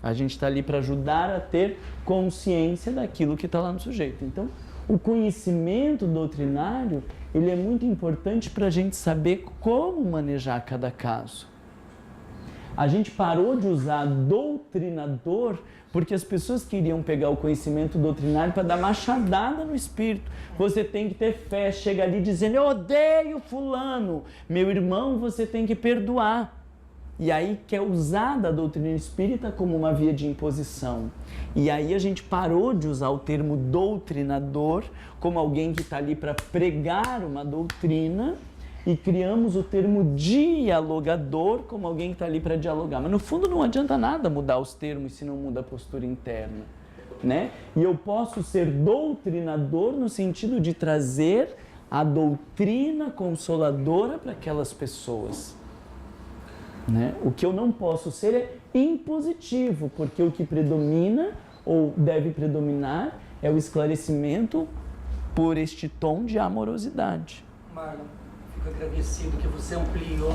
A gente está ali para ajudar a ter consciência daquilo que está lá no sujeito. Então, o conhecimento doutrinário, ele é muito importante para a gente saber como manejar cada caso. A gente parou de usar doutrinador porque as pessoas queriam pegar o conhecimento doutrinário para dar machadada no espírito. Você tem que ter fé, chega ali dizendo, eu odeio fulano, meu irmão, você tem que perdoar. E aí quer usar da doutrina espírita como uma via de imposição. E aí a gente parou de usar o termo doutrinador como alguém que está ali para pregar uma doutrina, e criamos o termo dialogador como alguém que está ali para dialogar. Mas no fundo não adianta nada mudar os termos se não muda a postura interna, né? E eu posso ser doutrinador no sentido de trazer a doutrina consoladora para aquelas pessoas, né? O que eu não posso ser é impositivo, porque o que predomina ou deve predominar é o esclarecimento por este tom de amorosidade. Marlon, fico agradecido que você ampliou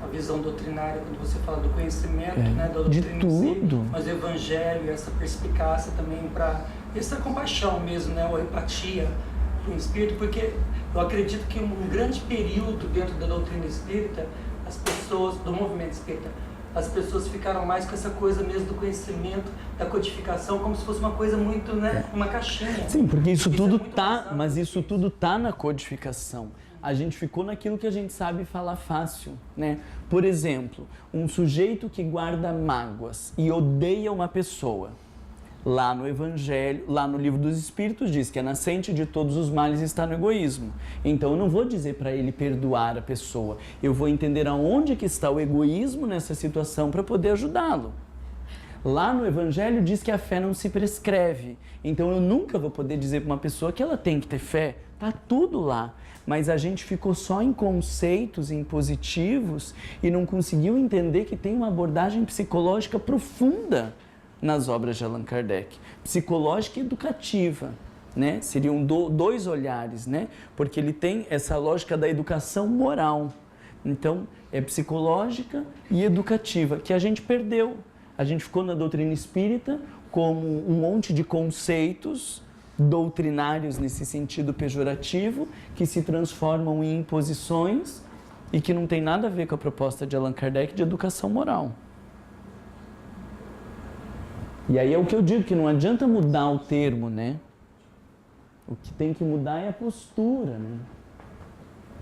a visão doutrinária quando você fala do conhecimento, né, da doutrina de tudo. em si, mas o evangelho, essa perspicácia também para essa compaixão mesmo, né, ou empatia do espírito, porque eu acredito que um grande período dentro da doutrina espírita, as pessoas do movimento espírita, as pessoas ficaram mais com essa coisa mesmo do conhecimento, da codificação, como se fosse uma coisa muito, né, uma caixinha. Sim, porque isso tudo é tá, mas isso tudo tá na codificação. A gente ficou naquilo que a gente sabe falar fácil, né? Por exemplo, um sujeito que guarda mágoas e odeia uma pessoa. Lá no Evangelho, lá no Livro dos Espíritos diz que a nascente de todos os males está no egoísmo. Então eu não vou dizer para ele perdoar a pessoa. Eu vou entender aonde que está o egoísmo nessa situação para poder ajudá-lo. Lá no Evangelho diz que a fé não se prescreve. Então eu nunca vou poder dizer para uma pessoa que ela tem que ter fé. Tá tudo lá. Mas a gente ficou só em conceitos impositivos e não conseguiu entender que tem uma abordagem psicológica profunda nas obras de Allan Kardec. Psicológica e educativa, né? Seriam dois olhares, né? Porque ele tem essa lógica da educação moral. Então, é psicológica e educativa, que a gente perdeu. A gente ficou na doutrina espírita como um monte de conceitos doutrinários nesse sentido pejorativo, que se transformam em imposições e que não tem nada a ver com a proposta de Allan Kardec de educação moral. E aí é o que eu digo, que não adianta mudar o termo, né? O que tem que mudar é a postura, né?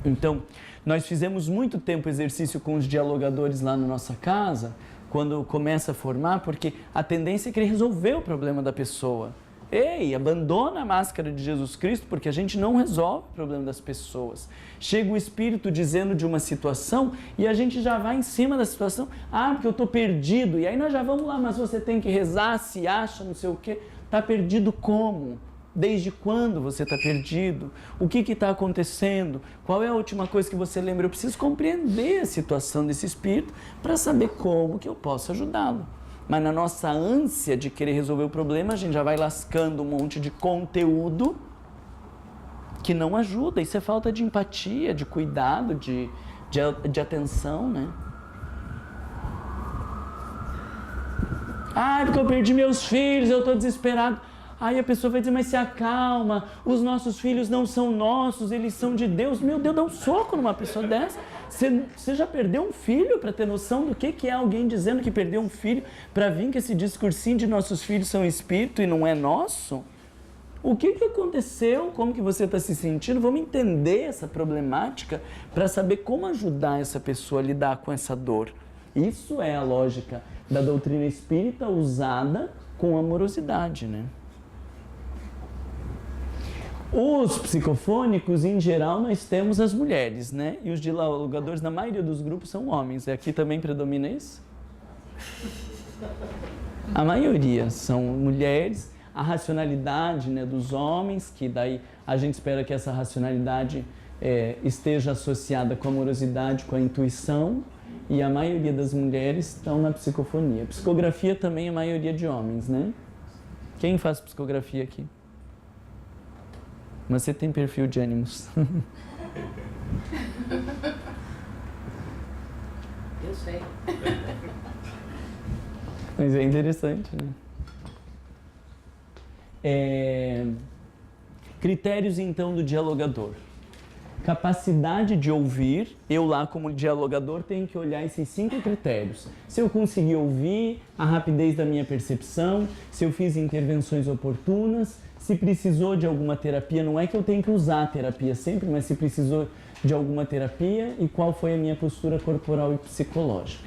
Então, nós fizemos muito tempo exercício com os dialogadores lá na nossa casa, quando começa a formar, porque a tendência é querer resolver o problema da pessoa. Ei, abandona a máscara de Jesus Cristo, porque a gente não resolve o problema das pessoas. Chega o Espírito dizendo de uma situação e a gente já vai em cima da situação. Ah, porque eu estou perdido. E aí nós já vamos lá, mas você tem que rezar, se acha, não sei o quê. Está perdido como? Desde quando você está perdido? O que está acontecendo? Qual é a última coisa que você lembra? Eu preciso compreender a situação desse Espírito para saber como que eu posso ajudá-lo. Mas na nossa ânsia de querer resolver o problema, a gente já vai lascando um monte de conteúdo que não ajuda. Isso é falta de empatia, de cuidado, de atenção, né? Ah, porque eu perdi meus filhos, eu estou desesperado. Aí a pessoa vai dizer, mas se acalma, os nossos filhos não são nossos, eles são de Deus. Meu Deus, dá um soco numa pessoa dessa. Você já perdeu um filho para ter noção do que é alguém dizendo que perdeu um filho para vir com esse discursinho de nossos filhos são espírito e não é nosso? O que aconteceu? Como que você está se sentindo? Vamos entender essa problemática para saber como ajudar essa pessoa a lidar com essa dor. Isso é a lógica da doutrina espírita usada com amorosidade, né? Os psicofônicos, em geral, nós temos as mulheres, né? E os dialogadores, na maioria dos grupos, são homens. Aqui também predomina isso? A maioria são mulheres. A racionalidade, né, dos homens, que daí a gente espera que essa racionalidade esteja associada com a amorosidade, com a intuição. E a maioria das mulheres estão na psicofonia. Psicografia também é a maioria de homens, né? Quem faz psicografia aqui? Mas você tem perfil de ânimos. Eu sei. Mas é interessante, né? Critérios, então, do dialogador. Capacidade de ouvir. Eu lá, como dialogador, tenho que olhar esses 5 critérios. Se eu conseguir ouvir, a rapidez da minha percepção, se eu fiz intervenções oportunas, se precisou de alguma terapia, não é que eu tenho que usar a terapia sempre, mas se precisou de alguma terapia e qual foi a minha postura corporal e psicológica.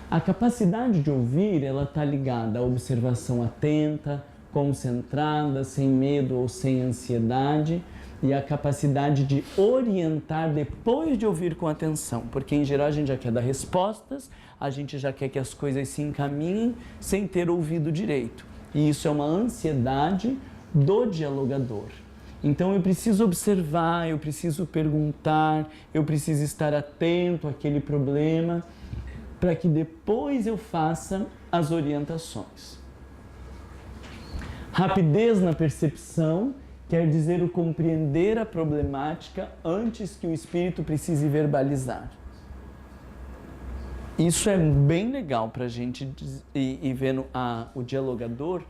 A capacidade de ouvir, ela está ligada à observação atenta, concentrada, sem medo ou sem ansiedade, e a capacidade de orientar depois de ouvir com atenção, porque em geral a gente já quer dar respostas, a gente já quer que as coisas se encaminhem sem ter ouvido direito. E isso é uma ansiedade do dialogador. Então eu preciso observar, eu preciso perguntar, eu preciso estar atento àquele problema, para que depois eu faça as orientações. Rapidez na percepção quer dizer o compreender a problemática antes que o espírito precise verbalizar. Isso é bem legal para a gente ir vendo o dialogador,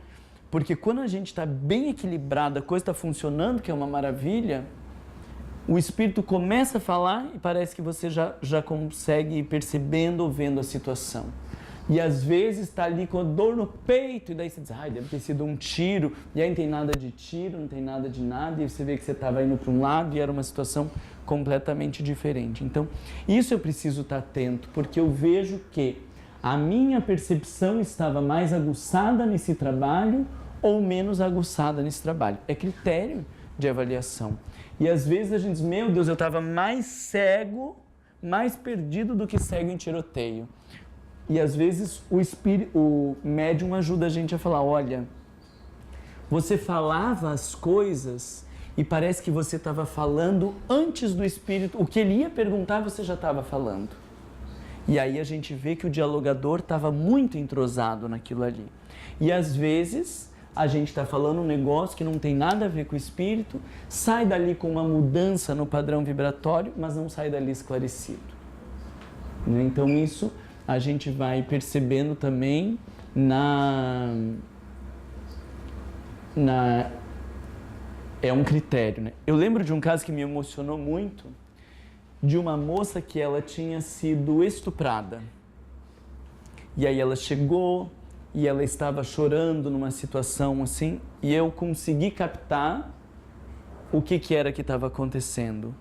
porque quando a gente está bem equilibrado, a coisa está funcionando, que é uma maravilha, o espírito começa a falar e parece que você já consegue ir percebendo ou vendo a situação. E às vezes está ali com a dor no peito, e daí você diz, deve ter sido um tiro, e aí não tem nada de tiro, não tem nada de nada, e você vê que você estava indo para um lado e era uma situação completamente diferente. Então, isso eu preciso estar atento, porque eu vejo que a minha percepção estava mais aguçada nesse trabalho ou menos aguçada nesse trabalho. É critério de avaliação. E às vezes a gente diz, meu Deus, eu estava mais cego, mais perdido do que cego em tiroteio. E às vezes o médium ajuda a gente a falar, olha, você falava as coisas e parece que você estava falando antes do espírito, o que ele ia perguntar você já estava falando. E aí a gente vê que o dialogador estava muito entrosado naquilo ali. E às vezes a gente está falando um negócio que não tem nada a ver com o espírito, sai dali com uma mudança no padrão vibratório, mas não sai dali esclarecido. Então isso a gente vai percebendo também é um critério, né? Eu lembro de um caso que me emocionou muito, de uma moça que ela tinha sido estuprada. E aí ela chegou e ela estava chorando numa situação assim, e eu consegui captar o que era que estava acontecendo.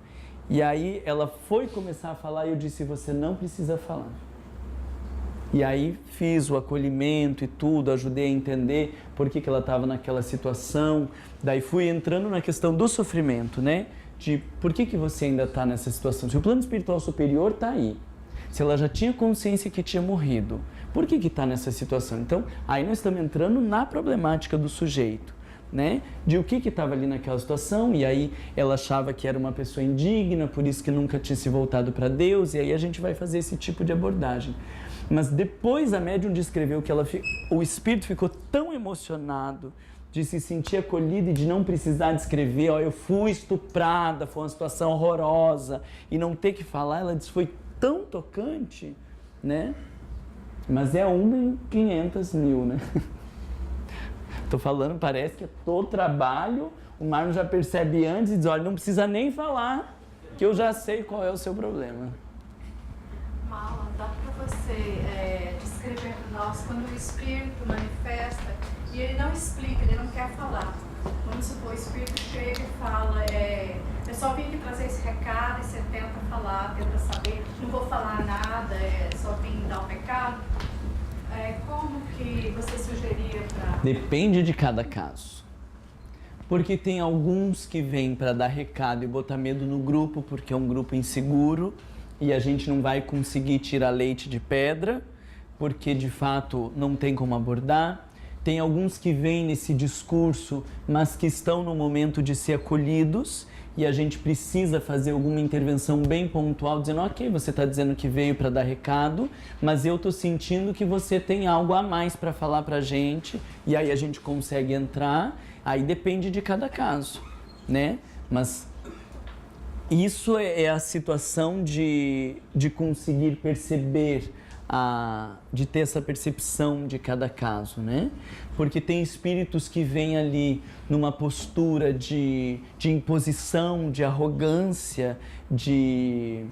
E aí ela foi começar a falar e eu disse, você não precisa falar. E aí fiz o acolhimento e tudo, ajudei a entender por que ela estava naquela situação. Daí fui entrando na questão do sofrimento, né? De por que você ainda está nessa situação? Se o plano espiritual superior está aí, se ela já tinha consciência que tinha morrido, por que está nessa situação? Então, aí nós estamos entrando na problemática do sujeito, né? De o que estava ali naquela situação, e aí ela achava que era uma pessoa indigna, por isso que nunca tinha se voltado para Deus, e aí a gente vai fazer esse tipo de abordagem. Mas depois a médium descreveu que o espírito ficou tão emocionado de se sentir acolhido e de não precisar descrever, eu fui estuprada, foi uma situação horrorosa, e não ter que falar, ela disse, foi tão tocante, né? Mas é 1 em 500 mil, né? Tô falando, parece que é todo trabalho, o Marlon já percebe antes e diz, olha, não precisa nem falar, que eu já sei qual é o seu problema. Marlon, dá para você descrever para nós quando o espírito manifesta e ele não explica, ele não quer falar. Vamos supor, o espírito chega e fala, eu só vim aqui trazer esse recado e você tenta falar, tenta saber, não vou falar nada, só vim dar um recado. Como que você sugeria para... Depende de cada caso. Porque tem alguns que vêm para dar recado e botar medo no grupo, porque é um grupo inseguro e a gente não vai conseguir tirar leite de pedra, porque de fato não tem como abordar. Tem alguns que vêm nesse discurso, mas que estão no momento de ser acolhidos e a gente precisa fazer alguma intervenção bem pontual, dizendo, ok, você está dizendo que veio para dar recado, mas eu estou sentindo que você tem algo a mais para falar para a gente, e aí a gente consegue entrar, aí depende de cada caso, né? Mas isso é a situação de conseguir perceber, de ter essa percepção de cada caso, né? Porque tem espíritos que vêm ali numa postura de imposição, de arrogância, de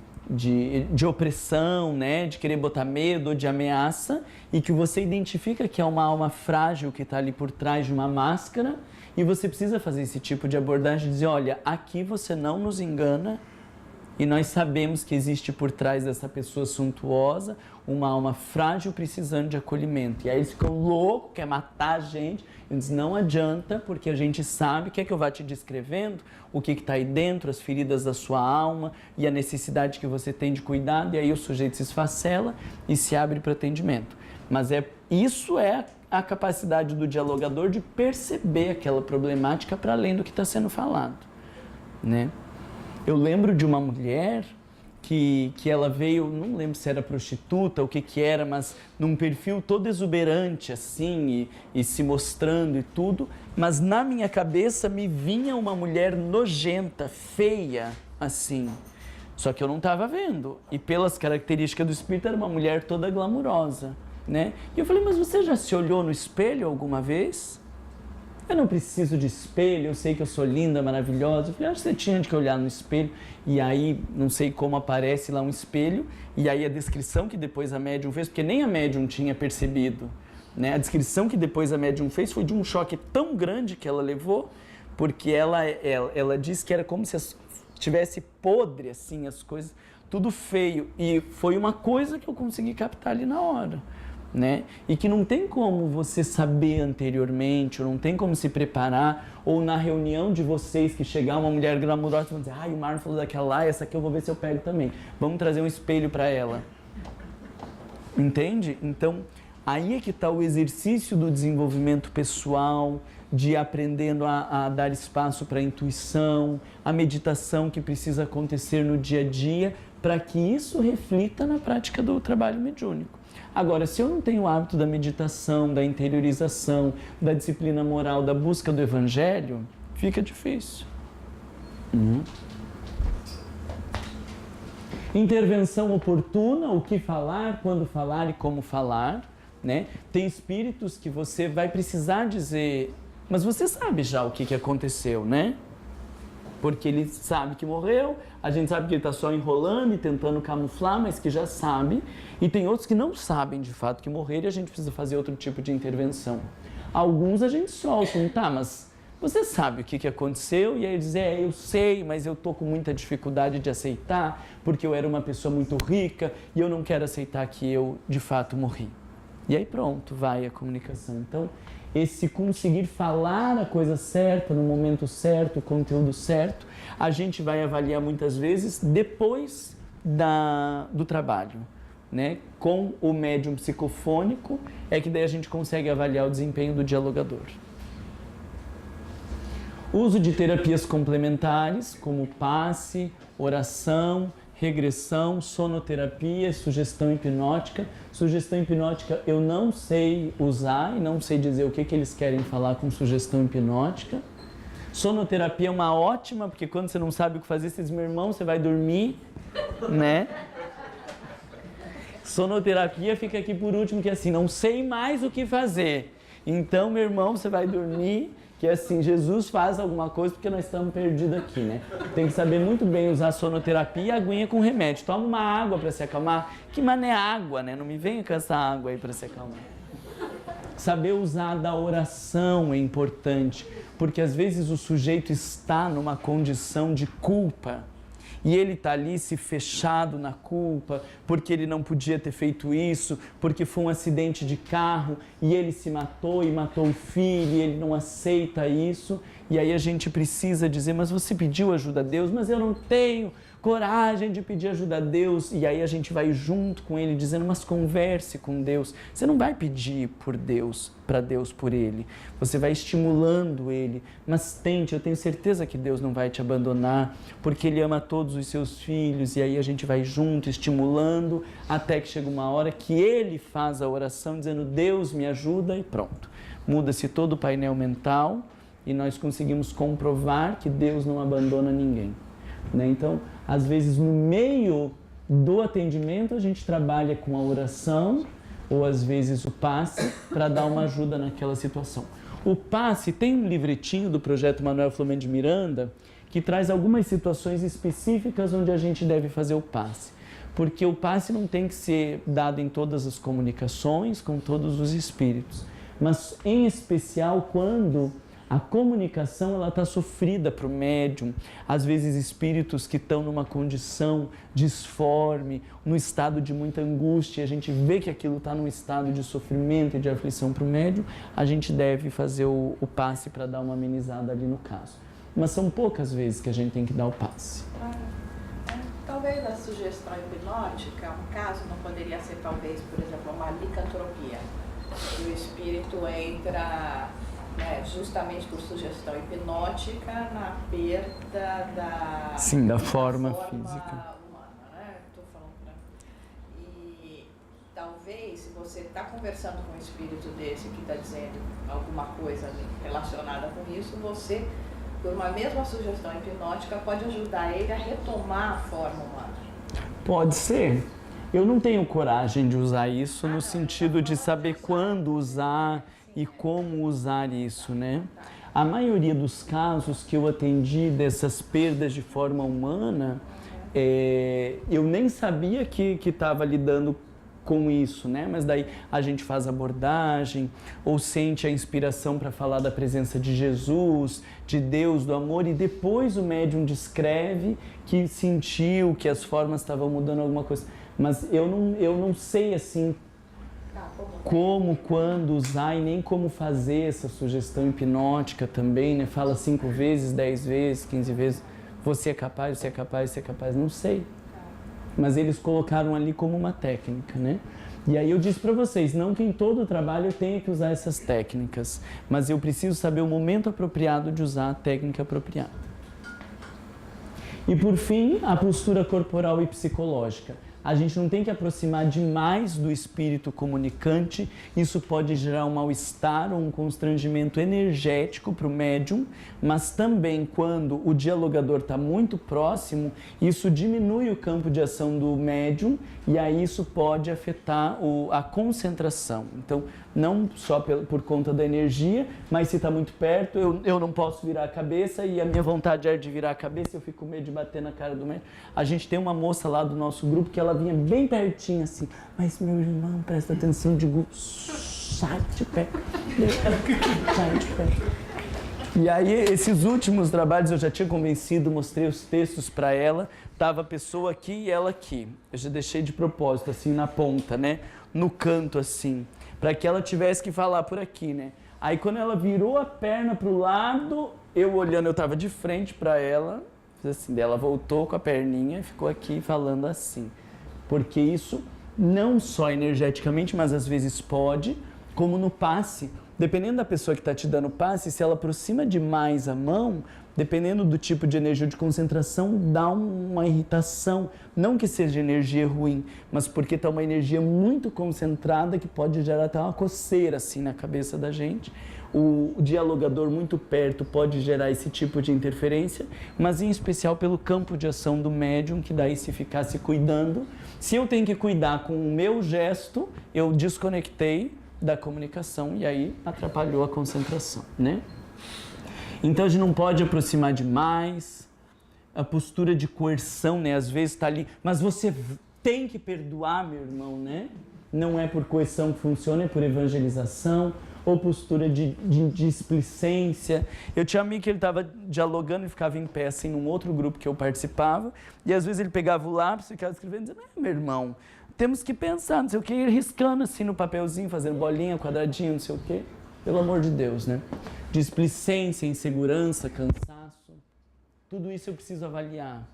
opressão, né? De querer botar medo, de ameaça, e que você identifica que é uma alma frágil que está ali por trás de uma máscara, e você precisa fazer esse tipo de abordagem, dizer, olha, aqui você não nos engana, e nós sabemos que existe por trás dessa pessoa suntuosa uma alma frágil precisando de acolhimento. E aí eles ficam loucos, quer matar a gente. Eu disse, não adianta, porque a gente sabe, quer que eu vá te descrevendo o que está aí dentro, as feridas da sua alma e a necessidade que você tem de cuidado. E aí o sujeito se esfacela e se abre para atendimento. Mas isso é a capacidade do dialogador de perceber aquela problemática para além do que está sendo falado, né? Eu lembro de uma mulher que ela veio, não lembro se era prostituta, o que era, mas num perfil todo exuberante, assim, e se mostrando e tudo, mas na minha cabeça me vinha uma mulher nojenta, feia, assim, só que eu não estava vendo, e pelas características do espírito era uma mulher toda glamurosa, né? E eu falei, mas você já se olhou no espelho alguma vez? Eu não preciso de espelho, eu sei que eu sou linda, maravilhosa. Eu falei, acho que você tinha que olhar no espelho. E aí, não sei como aparece lá um espelho, e aí a descrição que depois a médium fez, porque nem a médium tinha percebido, né? A descrição que depois a médium fez foi de um choque tão grande que ela levou, porque ela disse que era como se estivesse podre, assim, as coisas, tudo feio. E foi uma coisa que eu consegui captar ali na hora, né? E que não tem como você saber anteriormente, ou não tem como se preparar, ou na reunião de vocês que chegar uma mulher glamurosa e vão dizer, o Marlon falou daquela lá, essa aqui eu vou ver se eu pego também. Vamos trazer um espelho para ela. Entende? Então, aí é que está o exercício do desenvolvimento pessoal, de aprendendo a dar espaço para a intuição, a meditação que precisa acontecer no dia a dia, para que isso reflita na prática do trabalho mediúnico. Agora, se eu não tenho o hábito da meditação, da interiorização, da disciplina moral, da busca do evangelho, fica difícil. Intervenção oportuna, o que falar, quando falar e como falar, né? Tem espíritos que você vai precisar dizer, mas você sabe já o que aconteceu, né? Porque ele sabe que morreu, a gente sabe que ele está só enrolando e tentando camuflar, mas que já sabe. E tem outros que não sabem de fato que morreram e a gente precisa fazer outro tipo de intervenção. Alguns a gente solta, tá, mas você sabe o que aconteceu? E aí ele diz, eu sei, mas eu estou com muita dificuldade de aceitar, porque eu era uma pessoa muito rica e eu não quero aceitar que eu de fato morri. E aí pronto, vai a comunicação. Então, esse conseguir falar a coisa certa, no momento certo, o conteúdo certo, a gente vai avaliar muitas vezes depois do trabalho, né? Com o médium psicofônico, é que daí a gente consegue avaliar o desempenho do dialogador. Uso de terapias complementares, como passe, oração, regressão, sonoterapia, sugestão hipnótica. Sugestão hipnótica eu não sei usar e não sei dizer o que eles querem falar com sugestão hipnótica. Sonoterapia é uma ótima, porque quando você não sabe o que fazer, você diz, meu irmão, você vai dormir, né? Sonoterapia fica aqui por último, que é assim, não sei mais o que fazer. Então, meu irmão, você vai dormir, que é assim, Jesus faz alguma coisa porque nós estamos perdidos aqui, né? Tem que saber muito bem usar sonoterapia e aguinha com remédio. Toma uma água para se acalmar. Que mané água, né? Não me venha com essa água aí para se acalmar. Saber usar da oração é importante, porque às vezes o sujeito está numa condição de culpa e ele está ali se fechado na culpa, porque ele não podia ter feito isso, porque foi um acidente de carro e ele se matou e matou o filho e ele não aceita isso. E aí a gente precisa dizer, mas você pediu ajuda a Deus? Mas eu não tenho coragem de pedir ajuda a Deus. E aí a gente vai junto com ele dizendo, mas converse com Deus. Você não vai pedir por Deus, para Deus por ele. Você vai estimulando ele. Mas tente, eu tenho certeza que Deus não vai te abandonar, porque ele ama todos os seus filhos. E aí a gente vai junto, estimulando, até que chega uma hora que ele faz a oração dizendo, Deus me ajuda, e pronto. Muda-se todo o painel mental e nós conseguimos comprovar que Deus não abandona ninguém, né? Então, às vezes, no meio do atendimento, a gente trabalha com a oração ou, às vezes, o passe para dar uma ajuda naquela situação. O passe tem um livretinho do Projeto Manuel Filomeno de Miranda que traz algumas situações específicas onde a gente deve fazer o passe. Porque o passe não tem que ser dado em todas as comunicações, com todos os espíritos, mas em especial quando a comunicação ela está sofrida para o médium, às vezes espíritos que estão numa condição disforme, num estado de muita angústia, a gente vê que aquilo está num estado de sofrimento e de aflição para o médium, a gente deve fazer o passe para dar uma amenizada ali no caso. Mas são poucas vezes que a gente tem que dar o passe. Talvez a sugestão hipnótica, um caso, não poderia ser talvez, por exemplo, uma licantropia. O espírito entra, né, justamente por sugestão hipnótica na perda da... Sim, da forma física. Humana, né? Estou falando pra... E talvez, se você está conversando com um espírito desse que está dizendo alguma coisa relacionada com isso, você, por uma mesma sugestão hipnótica, pode ajudar ele a retomar a forma humana. Pode ser. Eu não tenho coragem de usar isso no sentido de saber quando usar e como usar isso, né? A maioria dos casos que eu atendi dessas perdas de forma humana, eu nem sabia que estava lidando com isso, né? Mas daí a gente faz abordagem ou sente a inspiração para falar da presença de Jesus, de Deus, do amor, e depois o médium descreve que sentiu que as formas estavam mudando alguma coisa. Mas eu não sei assim como, quando usar e nem como fazer essa sugestão hipnótica também, né? Fala 5 vezes, 10 vezes, 15 vezes, você é capaz, você é capaz, você é capaz, não sei. Mas eles colocaram ali como uma técnica, né? E aí eu disse para vocês, não que em todo o trabalho eu tenha que usar essas técnicas, mas eu preciso saber o momento apropriado de usar a técnica apropriada. E por fim, a postura corporal e psicológica. A gente não tem que aproximar demais do espírito comunicante, isso pode gerar um mal-estar ou um constrangimento energético para o médium, mas também quando o dialogador está muito próximo, isso diminui o campo de ação do médium e aí isso pode afetar a concentração. Então, não só por conta da energia, mas se está muito perto, eu não posso virar a cabeça e a minha vontade é de virar a cabeça, eu fico com medo de bater na cara do médium. A gente tem uma moça lá do nosso grupo que ela vinha bem pertinho assim, mas meu irmão, presta atenção, digo, sai de perto, sai de perto. E aí, esses últimos trabalhos eu já tinha convencido, mostrei os textos para ela, tava a pessoa aqui e ela aqui. Eu já deixei de propósito, assim, na ponta, né? No canto, assim, para que ela tivesse que falar por aqui, né? Aí, quando ela virou a perna pro lado, eu olhando, eu tava de frente para ela, fiz assim, daí ela voltou com a perninha e ficou aqui falando assim. Porque isso, não só energeticamente, mas às vezes pode, como no passe, dependendo da pessoa que está te dando passe, se ela aproxima demais a mão, dependendo do tipo de energia de concentração, dá uma irritação. Não que seja energia ruim, mas porque está uma energia muito concentrada que pode gerar até uma coceira assim na cabeça da gente. O dialogador muito perto pode gerar esse tipo de interferência, mas em especial pelo campo de ação do médium, que daí se ficar se cuidando. Se eu tenho que cuidar com o meu gesto, eu desconectei da comunicação e aí atrapalhou a concentração, né? Então a gente não pode aproximar demais, a postura de coerção, né? Às vezes está ali, mas você tem que perdoar, meu irmão, né? Não é por coerção que funciona, é por evangelização, ou postura de displicência. Eu tinha um amigo que ele estava dialogando e ficava em pé, assim, num outro grupo que eu participava, e às vezes ele pegava o lápis e ficava escrevendo, dizendo, meu irmão, temos que pensar, não sei o que, riscando assim no papelzinho, fazendo bolinha, quadradinho, não sei o que. pelo amor de Deus, né? Displicência, insegurança, cansaço, tudo isso eu preciso avaliar.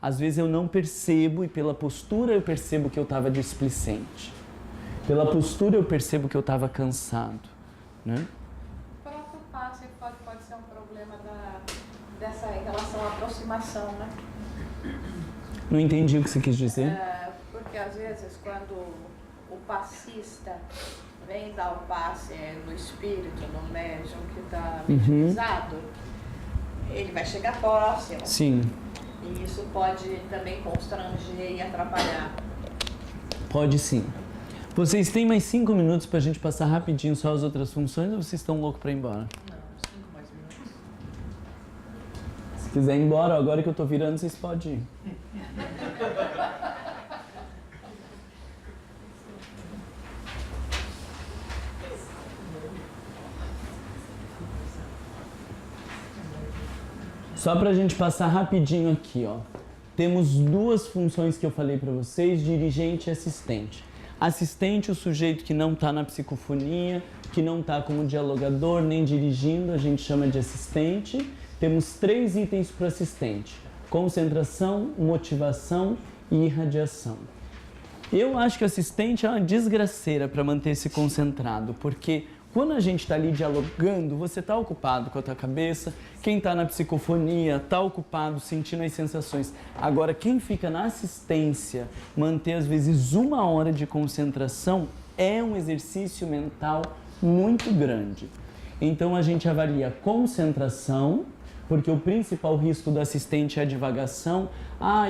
Às vezes eu não percebo e pela postura eu percebo que eu estava displicente. Pela postura eu percebo que eu estava cansado, né? O próprio passe pode ser um problema dessa em relação à aproximação, né? Não entendi o que você quis dizer. Porque às vezes quando o passista vem dar o passe no espírito, no médium que está mediunizado, ele vai chegar próximo. Sim. E isso pode também constranger e atrapalhar. Pode sim. Vocês têm mais 5 minutos pra gente passar rapidinho só as outras funções ou vocês estão loucos pra ir embora? Não, 5 mais minutos. Se quiser ir embora, agora que eu tô virando, vocês podem ir. Só pra gente passar rapidinho aqui, ó. Temos 2 funções que eu falei pra vocês, dirigente e assistente. Assistente, o sujeito que não está na psicofonia, que não está como dialogador, nem dirigindo, a gente chama de assistente. Temos 3 itens para o assistente: concentração, motivação e irradiação. Eu acho que o assistente é uma desgraceira para manter-se concentrado, porque quando a gente está ali dialogando, você está ocupado com a tua cabeça, quem está na psicofonia está ocupado sentindo as sensações. Agora, quem fica na assistência, manter às vezes 1 hora de concentração é um exercício mental muito grande. Então a gente avalia a concentração, porque o principal risco do assistente é a divagação.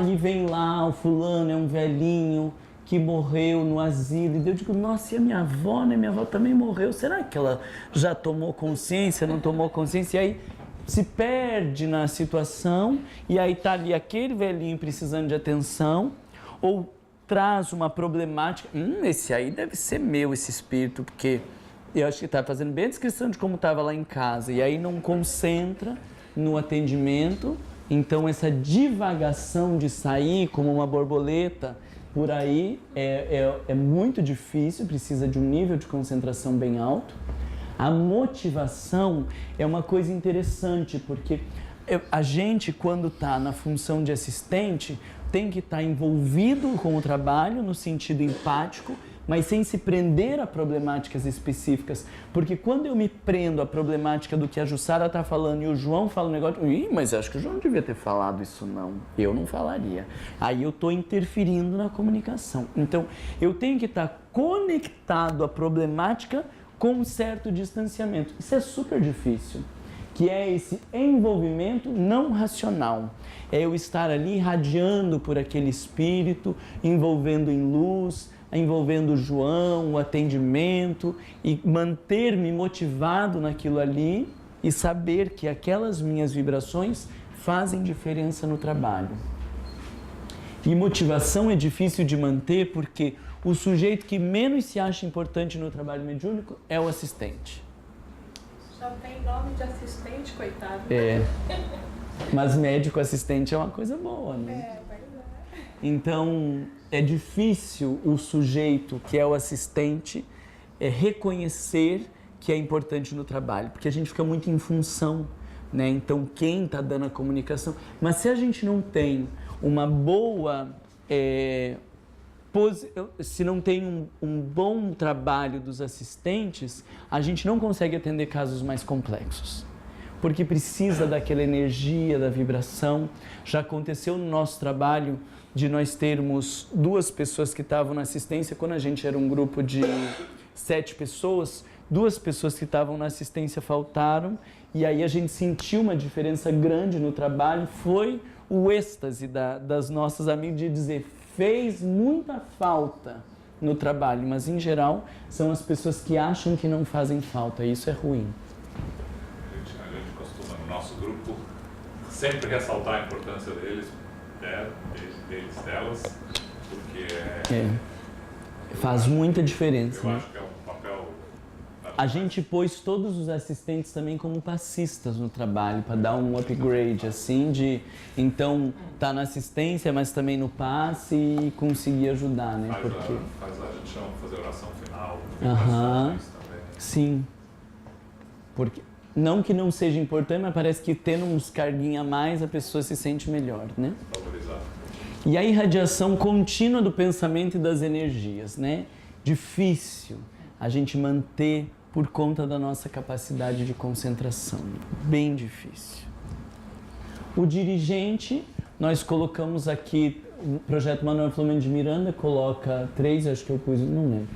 E vem lá, o fulano é um velhinho que morreu no asilo, e eu digo, nossa, e a minha avó, né? Minha avó também morreu, será que ela já tomou consciência, não tomou consciência? E aí se perde na situação, e aí tá ali aquele velhinho precisando de atenção, ou traz uma problemática, esse aí deve ser meu, esse espírito, porque eu acho que tá fazendo bem a descrição de como estava lá em casa, e aí não concentra no atendimento, então essa divagação de sair como uma borboleta, por aí é muito difícil, precisa de um nível de concentração bem alto. A motivação é uma coisa interessante, porque a gente, quando está na função de assistente, tem que estar envolvido com o trabalho no sentido empático, mas sem se prender a problemáticas específicas. Porque quando eu me prendo à problemática do que a Jussara está falando e o João fala um negócio, mas acho que o João não devia ter falado isso não, eu não falaria. Aí eu estou interferindo na comunicação. Então, eu tenho que estar conectado à problemática com um certo distanciamento. Isso é super difícil, que é esse envolvimento não racional. É eu estar ali irradiando por aquele espírito, envolvendo em luz, envolvendo o João, o atendimento, e manter-me motivado naquilo ali e saber que aquelas minhas vibrações fazem diferença no trabalho. E motivação é difícil de manter porque o sujeito que menos se acha importante no trabalho mediúnico é o assistente. Já tem nome de assistente, coitado. Mas médico assistente é uma coisa boa, né? Então, é difícil o sujeito que é o assistente reconhecer que é importante no trabalho, porque a gente fica muito em função, né? Então, quem está dando a comunicação... Mas se a gente não tem uma boa... se não tem um bom trabalho dos assistentes, a gente não consegue atender casos mais complexos. Porque precisa daquela energia, da vibração. Já aconteceu no nosso trabalho de nós termos 2 pessoas que estavam na assistência, quando a gente era um grupo de 7 pessoas, 2 pessoas que estavam na assistência faltaram, e aí a gente sentiu uma diferença grande no trabalho, foi o êxtase das nossas amigas de dizer, fez muita falta no trabalho, mas em geral são as pessoas que acham que não fazem falta, e isso é ruim. A gente costuma, no nosso grupo, sempre ressaltar a importância deles, delas, porque faz muita diferença. Eu né? acho que é um papel... A gente pôs todos os assistentes também como passistas no trabalho, para dar um upgrade, assim, então, tá na assistência, mas também no passe e conseguir ajudar, né? A gente chama de fazer oração final, Aham. também. Sim. Porque, não que não seja importante, mas parece que tendo uns carguinhos a mais, a pessoa se sente melhor, né? Valorizado. E a irradiação contínua do pensamento e das energias, né? Difícil a gente manter por conta da nossa capacidade de concentração. Bem difícil. O dirigente, nós colocamos aqui, o projeto Manuel Filomeno de Miranda coloca 3, acho que eu pus, não lembro.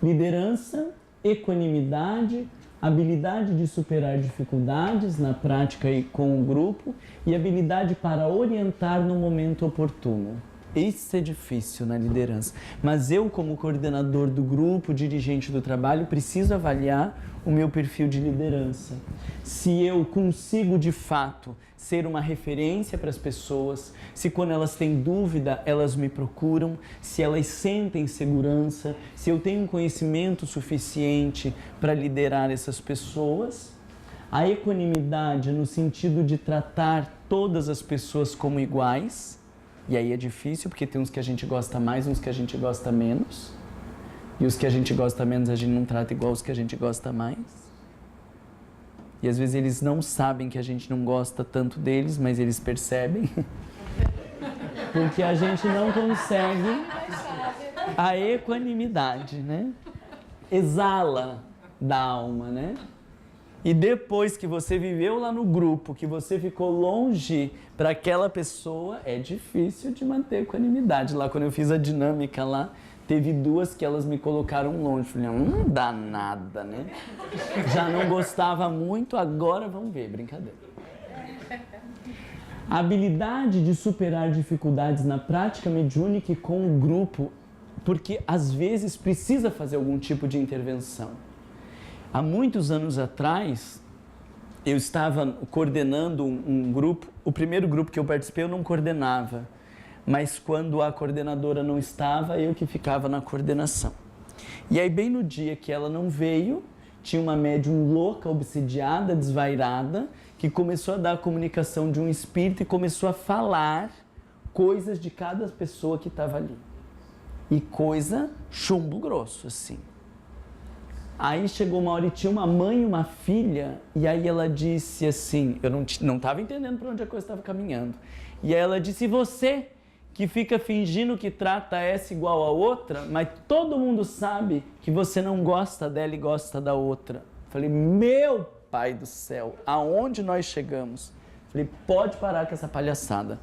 Liderança, equanimidade, habilidade de superar dificuldades na prática e com o grupo e habilidade para orientar no momento oportuno. Isso é difícil na liderança, mas eu, como coordenador do grupo, dirigente do trabalho, preciso avaliar o meu perfil de liderança. Se eu consigo, de fato, ser uma referência para as pessoas, se quando elas têm dúvida, elas me procuram, se elas sentem segurança, se eu tenho um conhecimento suficiente para liderar essas pessoas. A equanimidade no sentido de tratar todas as pessoas como iguais. E aí é difícil, porque tem uns que a gente gosta mais, uns que a gente gosta menos. E os que a gente gosta menos, a gente não trata igual os que a gente gosta mais. E às vezes eles não sabem que a gente não gosta tanto deles, mas eles percebem. Porque a gente não consegue a equanimidade, né? Exala da alma, né? E depois que você viveu lá no grupo, que você ficou longe para aquela pessoa, é difícil de manter equanimidade. Lá quando eu fiz a dinâmica lá, teve 2 que elas me colocaram longe. Falei, não dá nada, né? Já não gostava muito, agora vamos ver, brincadeira. A habilidade de superar dificuldades na prática mediúnica e com o grupo, porque às vezes precisa fazer algum tipo de intervenção. Há muitos anos atrás, eu estava coordenando um grupo. O primeiro grupo que eu participei eu não coordenava, mas quando a coordenadora não estava, eu que ficava na coordenação. E aí, bem no dia que ela não veio, tinha uma médium louca, obsidiada, desvairada, que começou a dar a comunicação de um espírito e começou a falar coisas de cada pessoa que estava ali. E coisa chumbo grosso, assim. Aí chegou uma hora e tinha uma mãe e uma filha, e aí ela disse assim, eu não estava entendendo para onde a coisa estava caminhando. E aí ela disse, e você que fica fingindo que trata essa igual a outra, mas todo mundo sabe que você não gosta dela e gosta da outra. Falei, meu pai do céu, aonde nós chegamos? Falei, pode parar com essa palhaçada.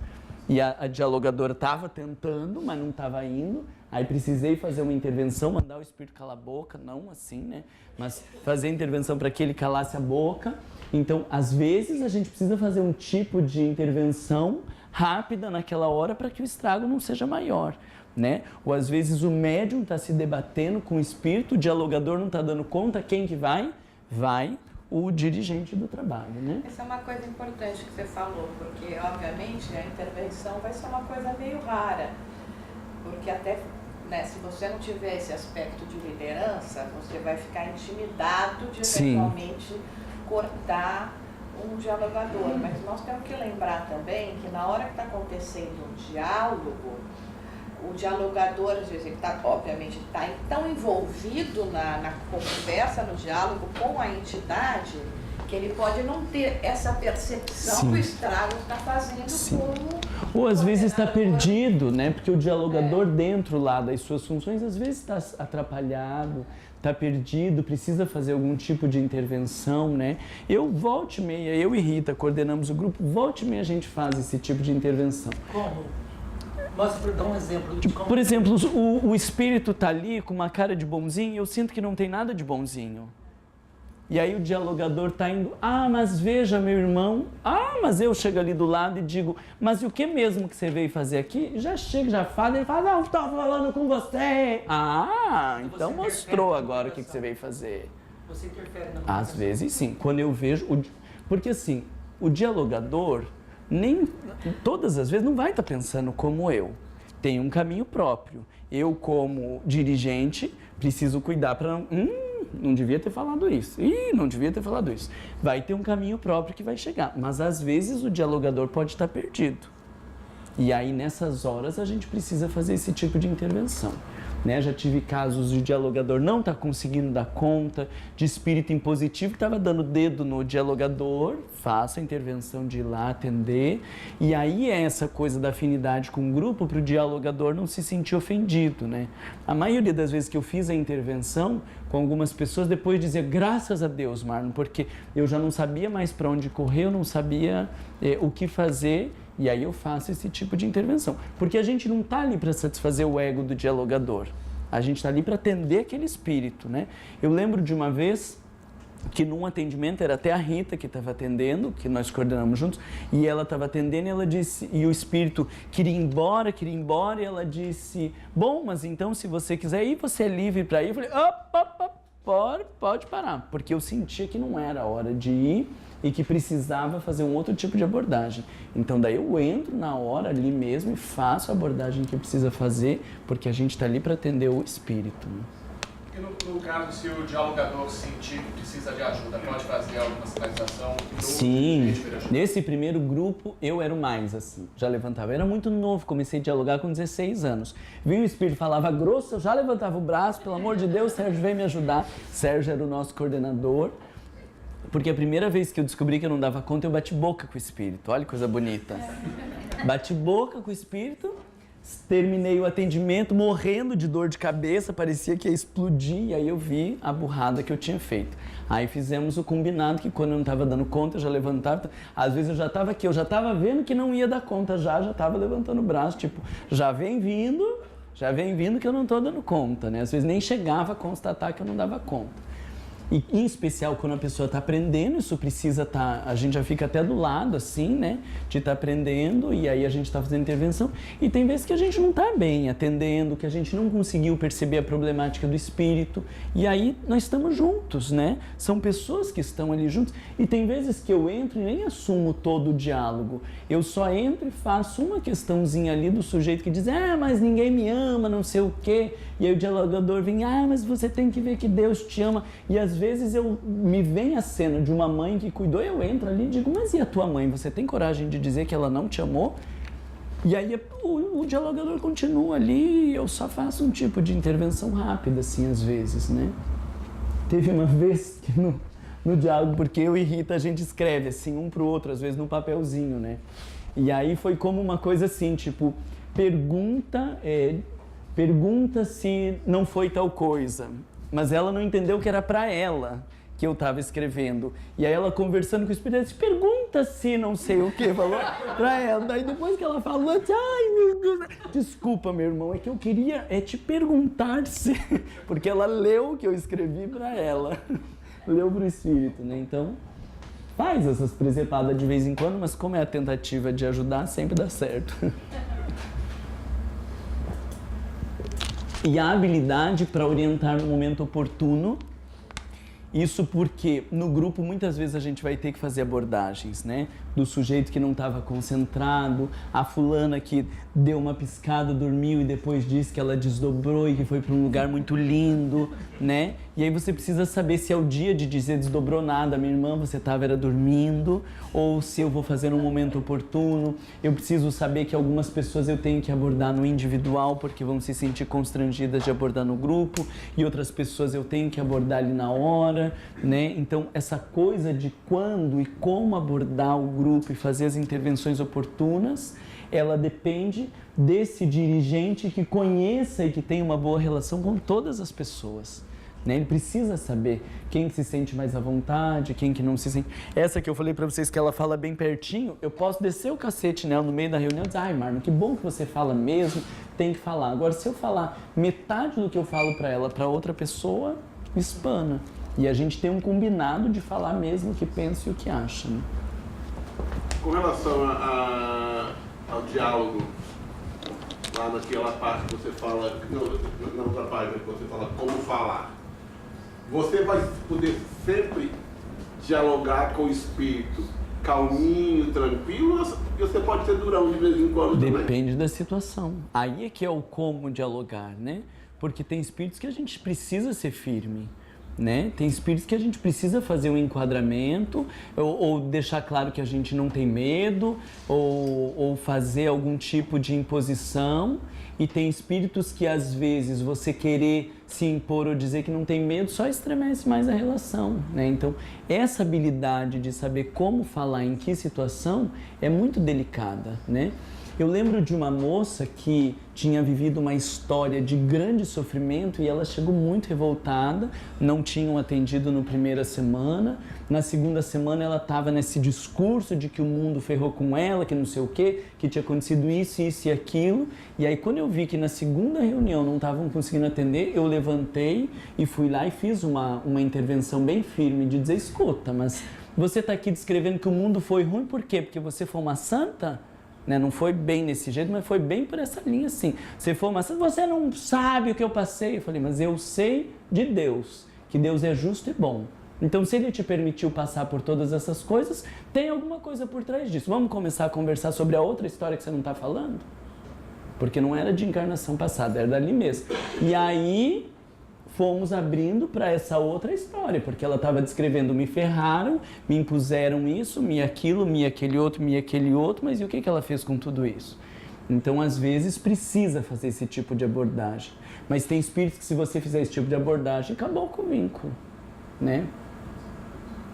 E a dialogadora estava tentando, mas não estava indo. Aí precisei fazer uma intervenção, mandar o espírito calar a boca, não assim, né? Mas fazer a intervenção para que ele calasse a boca. Então, às vezes, a gente precisa fazer um tipo de intervenção rápida naquela hora para que o estrago não seja maior, né? Ou às vezes o médium está se debatendo com o espírito, o dialogador não está dando conta, quem que vai? Vai o dirigente do trabalho, né? Essa é uma coisa importante que você falou, porque, obviamente, a intervenção vai ser uma coisa meio rara, porque até, né, se você não tiver esse aspecto de liderança, você vai ficar intimidado de eventualmente cortar um dialogador. Mas nós temos que lembrar também que na hora que está acontecendo um diálogo, o dialogador, às vezes, ele tá, obviamente, está tão envolvido na conversa, no diálogo com a entidade, que ele pode não ter essa percepção que o estrago está fazendo como... Ou às vezes está perdido, né? Porque o dialogador dentro lá das suas funções, às vezes está atrapalhado, está perdido, precisa fazer algum tipo de intervenção, né? Eu, volta e meia, eu e Rita coordenamos o grupo, volta e meia a gente faz esse tipo de intervenção. Como? Mostra para dar um exemplo de como... Por exemplo, o espírito está ali com uma cara de bonzinho e eu sinto que não tem nada de bonzinho. E aí o dialogador está indo, mas veja, meu irmão, mas eu chego ali do lado e digo, mas e o que mesmo que você veio fazer aqui? Já chega, já fala, ele fala, não, estou falando com você. Então mostrou agora o que você veio fazer. Você interfere na Às vezes sim, quando eu vejo, porque assim, o dialogador, nem todas as vezes não vai estar pensando como eu. Tem um caminho próprio. Eu, como dirigente, preciso cuidar para não devia ter falado isso. Não devia ter falado isso. Vai ter um caminho próprio que vai chegar. Mas às vezes o dialogador pode estar perdido. E aí nessas horas a gente precisa fazer esse tipo de intervenção. né? Já tive casos de dialogador não estar conseguindo dar conta, de espírito impositivo que estava dando dedo no dialogador, faço a intervenção de ir lá atender, e aí é essa coisa da afinidade com o grupo para o dialogador não se sentir ofendido, né? A maioria das vezes que eu fiz a intervenção com algumas pessoas, depois dizer graças a Deus, Marlon, porque eu já não sabia mais para onde correr, eu não sabia o que fazer, e aí eu faço esse tipo de intervenção. Porque a gente não está ali para satisfazer o ego do dialogador, a gente está ali para atender aquele espírito, né? Eu lembro de uma vez que num atendimento, era até a Rita que estava atendendo, que nós coordenamos juntos, e ela estava atendendo e ela disse, e o espírito queria ir embora, e ela disse, bom, mas então se você quiser ir, você é livre para ir. Eu falei, pode parar, porque eu sentia que não era a hora de ir e que precisava fazer um outro tipo de abordagem. Então daí eu entro na hora ali mesmo e faço a abordagem que precisa fazer, porque a gente está ali para atender o espírito, né? E no caso, se o dialogador sentir que precisa de ajuda, pode fazer alguma sinalização? Sim, nesse primeiro grupo eu era o mais assim, já levantava, eu era muito novo, comecei a dialogar com 16 anos. Vi o espírito, falava grosso, eu já levantava o braço, pelo amor de Deus, Sérgio veio me ajudar. Sérgio era o nosso coordenador, porque a primeira vez que eu descobri que eu não dava conta, eu bati boca com o espírito, olha que coisa bonita. Bati boca com o espírito, terminei o atendimento morrendo de dor de cabeça, parecia que ia explodir, e aí eu vi a burrada que eu tinha feito. Aí fizemos o combinado que quando eu não estava dando conta, eu já levantava, às vezes eu já estava aqui, eu já estava vendo que não ia dar conta, já estava levantando o braço, tipo, já vem vindo que eu não estou dando conta, né? Às vezes nem chegava a constatar que eu não dava conta. E em especial quando a pessoa está aprendendo, isso precisa estar, a gente já fica até do lado assim, né, de estar aprendendo, e aí a gente está fazendo intervenção, e tem vezes que a gente não está bem atendendo, que a gente não conseguiu perceber a problemática do espírito, e aí nós estamos juntos, né, são pessoas que estão ali juntos, e tem vezes que eu entro e nem assumo todo o diálogo, eu só entro e faço uma questãozinha ali do sujeito que diz, mas ninguém me ama, não sei o quê, e aí o dialogador vem, mas você tem que ver que Deus te ama, e às vezes me vem a cena de uma mãe que cuidou, eu entro ali e digo, mas e a tua mãe? Você tem coragem de dizer que ela não te amou? E aí o dialogador continua ali e eu só faço um tipo de intervenção rápida, assim, às vezes, né? Teve uma vez que no diálogo, porque eu e Rita, a gente escreve assim, um pro outro, às vezes no papelzinho, né? E aí foi como uma coisa assim, tipo, pergunta se não foi tal coisa. Mas ela não entendeu que era para ela que eu estava escrevendo. E aí ela conversando com o espírito, ela disse, pergunta se não sei o que, falou para ela. Daí depois que ela falou, ai meu Deus, desculpa meu irmão, é que eu queria te perguntar se... Porque ela leu o que eu escrevi para ela, leu para o espírito, né? Então, faz essas presepadas de vez em quando, mas como é a tentativa de ajudar, sempre dá certo. E a habilidade para orientar no momento oportuno, isso porque no grupo muitas vezes a gente vai ter que fazer abordagens, né? Do sujeito que não estava concentrado, a fulana que deu uma piscada, dormiu e depois disse que ela desdobrou e que foi para um lugar muito lindo, né? E aí você precisa saber se é o dia de dizer desdobrou nada, minha irmã, você era dormindo, ou se eu vou fazer num momento oportuno. Eu preciso saber que algumas pessoas eu tenho que abordar no individual porque vão se sentir constrangidas de abordar no grupo, e outras pessoas eu tenho que abordar ali na hora, né? Então essa coisa de quando e como abordar o grupo e fazer as intervenções oportunas, ela depende desse dirigente que conheça e que tenha uma boa relação com todas as pessoas, né? Ele precisa saber quem se sente mais à vontade, quem que não se sente. Essa que eu falei pra vocês que ela fala bem pertinho, eu posso descer o cacete nela no meio da reunião e dizer, ai Marlon, que bom que você fala mesmo, tem que falar. Agora se eu falar metade do que eu falo pra ela pra outra pessoa, espana. E a gente tem um combinado de falar mesmo o que pensa e o que acha, né? Com relação ao diálogo, lá naquela parte que você fala, na outra página que você fala como falar, você vai poder sempre dialogar com o espírito calminho, tranquilo, ou você pode ser durão de vez em quando também? Depende da situação. Aí é que é o como dialogar, né? Porque tem espíritos que a gente precisa ser firme, né? Tem espíritos que a gente precisa fazer um enquadramento, ou deixar claro que a gente não tem medo, ou fazer algum tipo de imposição. E tem espíritos que às vezes você querer se impor ou dizer que não tem medo só estremece mais a relação, né? Então, essa habilidade de saber como falar em que situação é muito delicada, né? Eu lembro de uma moça que tinha vivido uma história de grande sofrimento e ela chegou muito revoltada, não tinham atendido na primeira semana, na segunda semana ela estava nesse discurso de que o mundo ferrou com ela, que não sei o quê, que tinha acontecido isso, isso e aquilo, e aí quando eu vi que na segunda reunião não estavam conseguindo atender, eu levantei e fui lá e fiz uma intervenção bem firme de dizer, escuta, mas você está aqui descrevendo que o mundo foi ruim, por quê? Porque você foi uma santa? Né? Não foi bem nesse jeito, mas foi bem por essa linha assim. Você foi uma santa, você não sabe o que eu passei. Eu falei, mas eu sei de Deus, que Deus é justo e bom. Então, se Ele te permitiu passar por todas essas coisas, tem alguma coisa por trás disso. Vamos começar a conversar sobre a outra história que você não está falando? Porque não era de encarnação passada, era dali mesmo. E aí fomos abrindo para essa outra história, porque ela estava descrevendo, me ferraram, me impuseram isso, me aquilo, me aquele outro, mas e o que ela fez com tudo isso? Então, às vezes, precisa fazer esse tipo de abordagem. Mas tem espíritos que, se você fizer esse tipo de abordagem, acabou com o vínculo, né?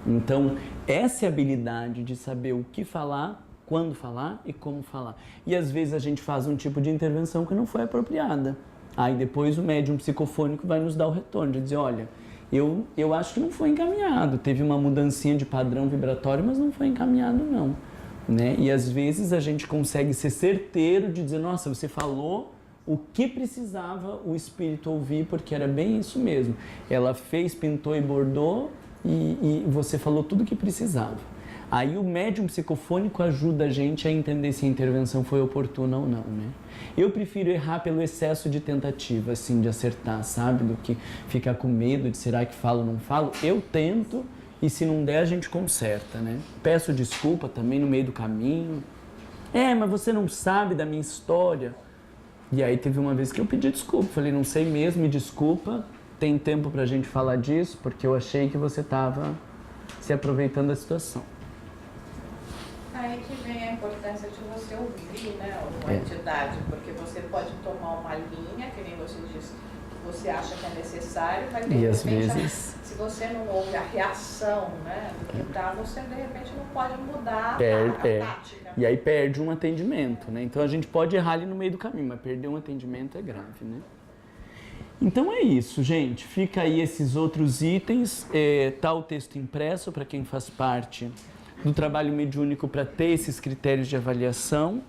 Então, essa é a habilidade de saber o que falar, quando falar e como falar. E, às vezes, a gente faz um tipo de intervenção que não foi apropriada. Aí depois o médium psicofônico vai nos dar o retorno, de dizer, olha, eu acho que não foi encaminhado, teve uma mudancinha de padrão vibratório, mas não foi encaminhado não, né? E às vezes a gente consegue ser certeiro de dizer, nossa, você falou o que precisava o espírito ouvir, porque era bem isso mesmo. Ela fez, pintou e bordou e você falou tudo o que precisava. Aí o médium psicofônico ajuda a gente a entender se a intervenção foi oportuna ou não, né? Eu prefiro errar pelo excesso de tentativa, assim, de acertar, sabe? Do que ficar com medo de será que falo ou não falo. Eu tento e se não der a gente conserta, né? Peço desculpa também no meio do caminho. Mas você não sabe da minha história. E aí teve uma vez que eu pedi desculpa. Falei, não sei mesmo, me desculpa. Tem tempo pra gente falar disso, porque eu achei que você estava se aproveitando da situação. Aí que vem a importância de você ouvir, né, uma entidade, porque você pode tomar uma linha, que nem você disse, você acha que é necessário, mas de repente, se você não ouve a reação, né, do que tá, você de repente não pode mudar a tática. E aí perde um atendimento, né? Então a gente pode errar ali no meio do caminho, mas perder um atendimento é grave, né? Então é isso, gente. Fica aí esses outros itens, tá o texto impresso para quem faz parte do trabalho mediúnico para ter esses critérios de avaliação.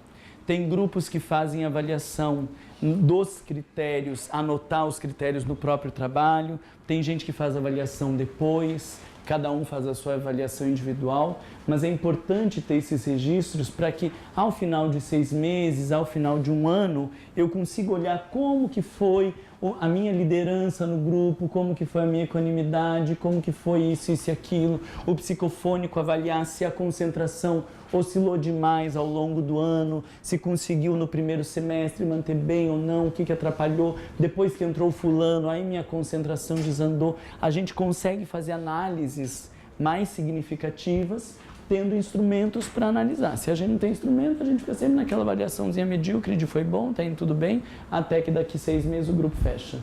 Tem grupos que fazem avaliação dos critérios, anotar os critérios no próprio trabalho. Tem gente que faz avaliação depois, cada um faz a sua avaliação individual, mas é importante ter esses registros para que ao final de 6 meses, ao final de um ano, eu consiga olhar como que foi a minha liderança no grupo, como que foi a minha equanimidade, como que foi isso e aquilo. O psicofônico avaliar se a concentração oscilou demais ao longo do ano, se conseguiu no primeiro semestre manter bem ou não, o que atrapalhou. Depois que entrou fulano, aí minha concentração desandou. A gente consegue fazer análises mais significativas tendo instrumentos para analisar. Se a gente não tem instrumento, a gente fica sempre naquela avaliaçãozinha medíocre de foi bom, tá indo tudo bem, até que daqui 6 meses o grupo fecha.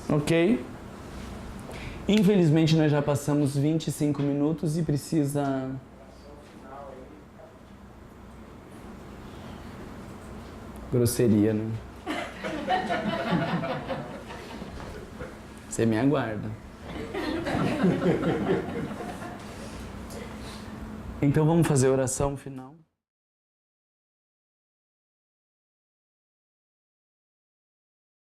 Ok? Infelizmente nós já passamos 25 minutos e precisa... Grosseria, né? Você me aguarda. Então vamos fazer a oração final.